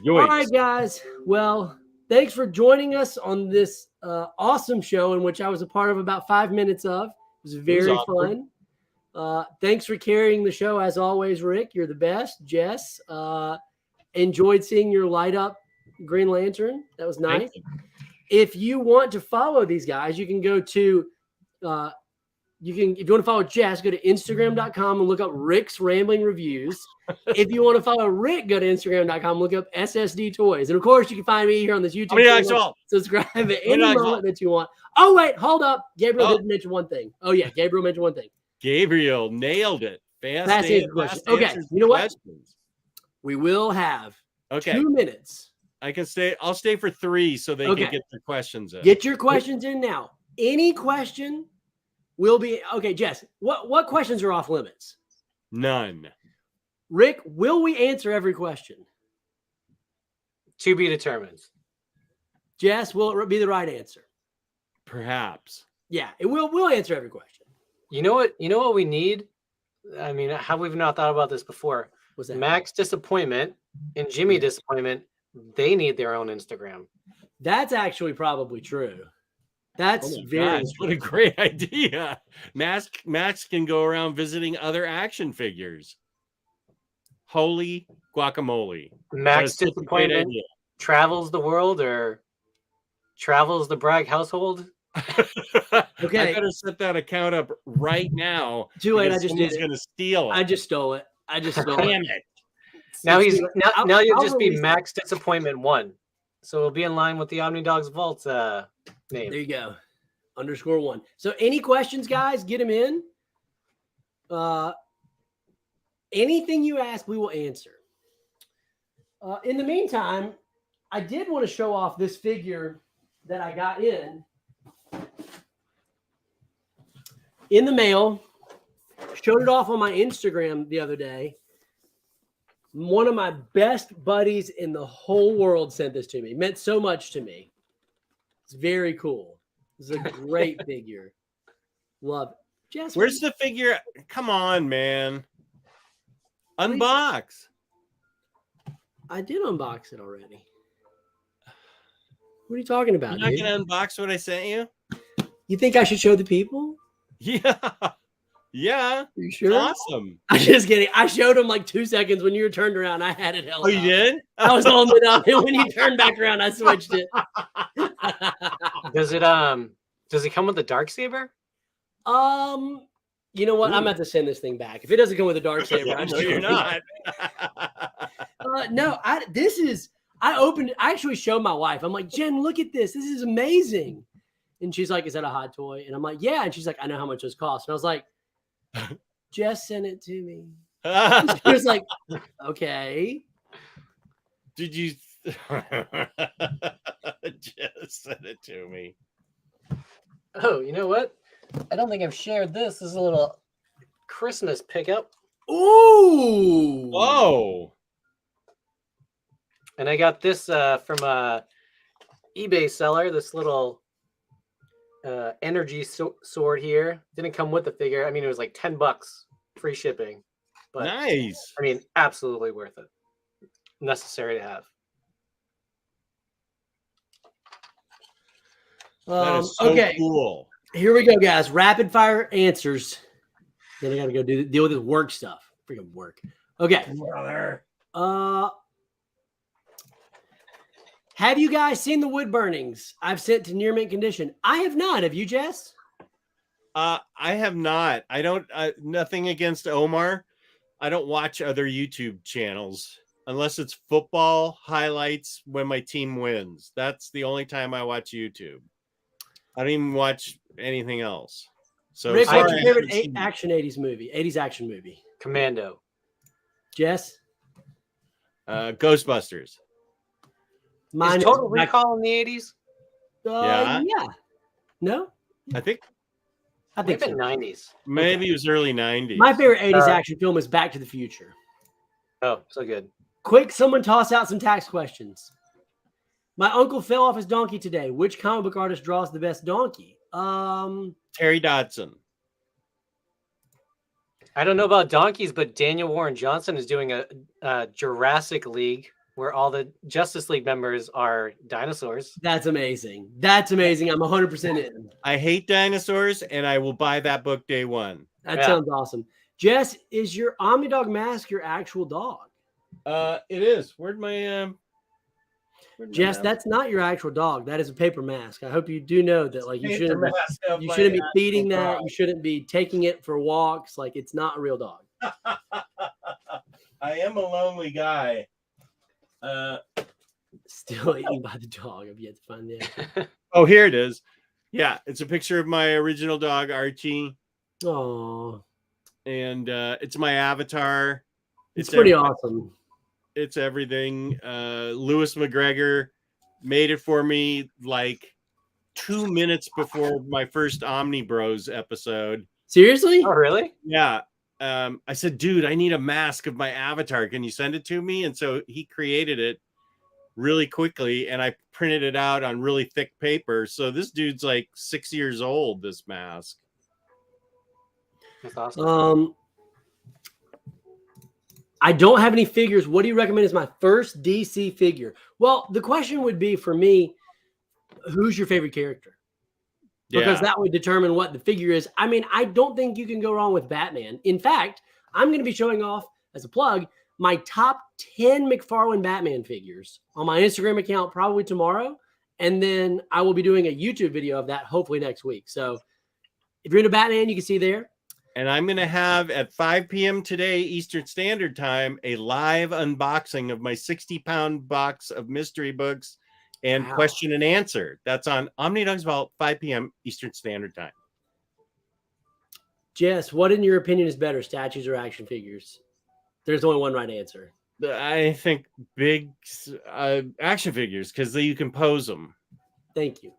All right, guys. Well, thanks for joining us on this awesome show in which I was a part of about 5 minutes of. It was very fun. Thanks for carrying the show as always, Rick. You're the best. Jess, enjoyed seeing your light up Green Lantern. That was nice. If you want to follow these guys, you can go to if you want to follow Jess, go to Instagram.com and look up Rick's Rambling Reviews. If you want to follow Rick, go to Instagram.com and look up SSD Toys. And of course, you can find me here on this YouTube channel. Subscribe at any moment that you want. Oh, wait, hold up. Gabriel didn't mention one thing. Oh, yeah, Gabriel mentioned one thing. Gabriel nailed it. Fast answer question. Okay, you know what? We will have 2 minutes. I can stay. I'll stay for 3 so they can get their questions in. Get your questions in now. Any question will be okay. Jess, what questions are off limits? None. Rick, will we answer every question? To be determined. Jess, will it be the right answer? Perhaps. Yeah, it will. We'll answer every question. You know what? You know what we need? I mean, how we've not thought about this before. Was that? Max Disappointment and Jimmy Yeah. Disappointment, they need their own Instagram. That's actually probably true. That's very Gosh, what a great idea. Max can go around visiting other action figures. Holy guacamole. Max That is such a great Disappointment idea. travels the world or travels the Bragg household. I Okay. better set that account up right now. Too late. I because just did someone's it. going to steal it. I just stole it. I just stole Damn it. it. Now It's he's too late. now you'll I'll just be release it. Max Disappointment 1. So it'll be in line with the Omnidogs Vault name. There you go. _1. So any questions, guys? Get them in. Anything you ask, we will answer. In the meantime, I did want to show off this figure that I got in the mail. Showed it off on my Instagram the other day. One of my best buddies in the whole world sent this to me. It meant so much to me. It's very cool. It's a great figure. Love it. Jess, Where's the figure? Come on, man. Unbox. I did unbox it already. What are you talking about? You're not Dude? going to unbox what I sent you? You think I should show the people? Yeah. Yeah. Are you sure? Awesome. I'm just kidding. I showed him like 2 seconds when you were turned around. I had it held Oh, you up. did? I was holding it up, and when you turned back around, I switched it. Does it come with a dark saber? You know what? I'm about to send this thing back. If it doesn't come with a dark saber, Yeah, I'm no, you're not. No, I opened it. I actually showed my wife. I'm like, Jen, look at this. This is amazing. And she's like, is that a hot toy? And I'm like, yeah. And she's like, I know how much those cost. And I was like, Jess sent it to me. She was like, okay. Did you just send it to me? Oh, you know what? I don't think I've shared this. This is a little Christmas pickup. Ooh. Whoa. And I got this from a eBay seller, this little energy sword here. Didn't come with the figure. I mean, it was like $10, free shipping. But Nice. I mean, absolutely worth it. Necessary to have. That is so Okay. cool. Here we go, guys. Rapid fire answers. Then I got to go deal with this work stuff. Freaking work. Okay. Brother. Have you guys seen the wood burnings I've sent to near mint condition? I have not. Have you, Jess? I have not. I don't. Nothing against Omar. I don't watch other YouTube channels unless it's football highlights when my team wins. That's the only time I watch YouTube. I don't even watch anything else. So, Rick, sorry, what's your I favorite haven't seen it. action 80s movie? 80s action movie. Commando. Jess? Ghostbusters. Mine Is Total Recall in the 80s? Yeah. Yeah. No? I think I think Maybe so. 90s. maybe it was early 90s. My favorite 80s action film is Back to the Future. Oh, so good. Quick, someone toss out some tax questions. My uncle fell off his donkey today. Which comic book artist draws the best donkey? Terry Dodson. I don't know about donkeys, but Daniel Warren Johnson is doing a Jurassic League where all the Justice League members are dinosaurs. That's amazing. That's amazing. I'm 100% in. I hate dinosaurs, and I will buy that book day one. That Yeah. sounds awesome. Jess, is your Omnidog mask your actual dog? It is. Where'd my Jess, that's not your actual dog. That is a paper mask. I hope you do know that. Like you shouldn't be feeding that. You shouldn't be taking it for walks. Like it's not a real dog. I am a lonely guy. Still eaten by the dog. I've yet to find that. Oh, here it is. Yeah, it's a picture of my original dog, Archie. Oh, And it's my avatar. it's pretty awesome. It's everything. Lewis McGregor made it for me like 2 minutes before my first Omni Bros episode. Seriously? Oh, really? Yeah. I said, dude, I need a mask of my avatar. Can you send it to me? And so he created it really quickly, and I printed it out on really thick paper. So this dude's like 6 years old, this mask. That's awesome. I don't have any figures. What do you recommend as my first DC figure? Well, the question would be for me, who's your favorite character? Because that would determine what the figure is. I mean, I don't think you can go wrong with Batman. In fact, I'm going to be showing off, as a plug, my top 10 McFarlane Batman figures on my Instagram account probably tomorrow. And then I will be doing a YouTube video of that hopefully next week. So if you're into Batman, you can see there. And I'm going to have at 5 p.m. today, Eastern Standard Time, a live unboxing of my 60-pound box of mystery books and question and answer. That's on Omni-Dog's Vault, 5 p.m. Eastern Standard Time. Jess, what in your opinion is better, statues or action figures? There's only one right answer. I think big action figures because you can pose them. Thank you.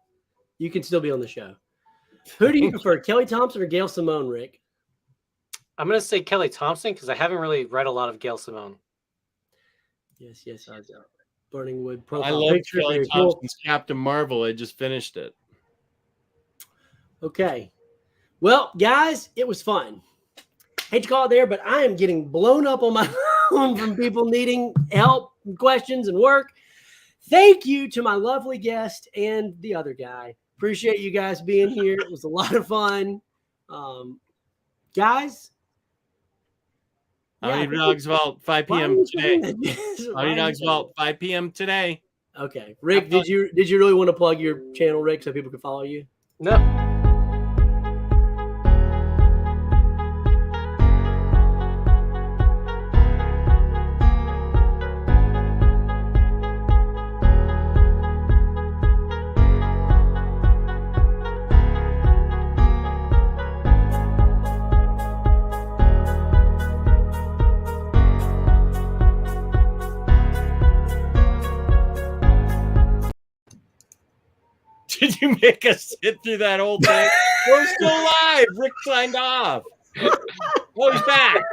You can still be on the show. Who do you prefer, Kelly Thompson or Gail Simone, Rick? I'm going to say Kelly Thompson because I haven't really read a lot of Gail Simone. Yes. Burning Wood profile. I love picture. Kelly Very Thompson's Captain Marvel. I just finished it. Okay. Well, guys, it was fun. Hate to call it there, but I am getting blown up on my phone from people needing help, questions, and work. Thank you to my lovely guest and the other guy. Appreciate you guys being here. It was a lot of fun. Guys. Omni-Dog's Vault, 5 p.m. today. Omni-Dog's Vault, 5 p.m. today. Okay. Rick, did you really want to plug your channel, Rick, so people can follow you? No. Did you make us sit through that whole thing? We're still live. Rick signed off. Oh, he's back.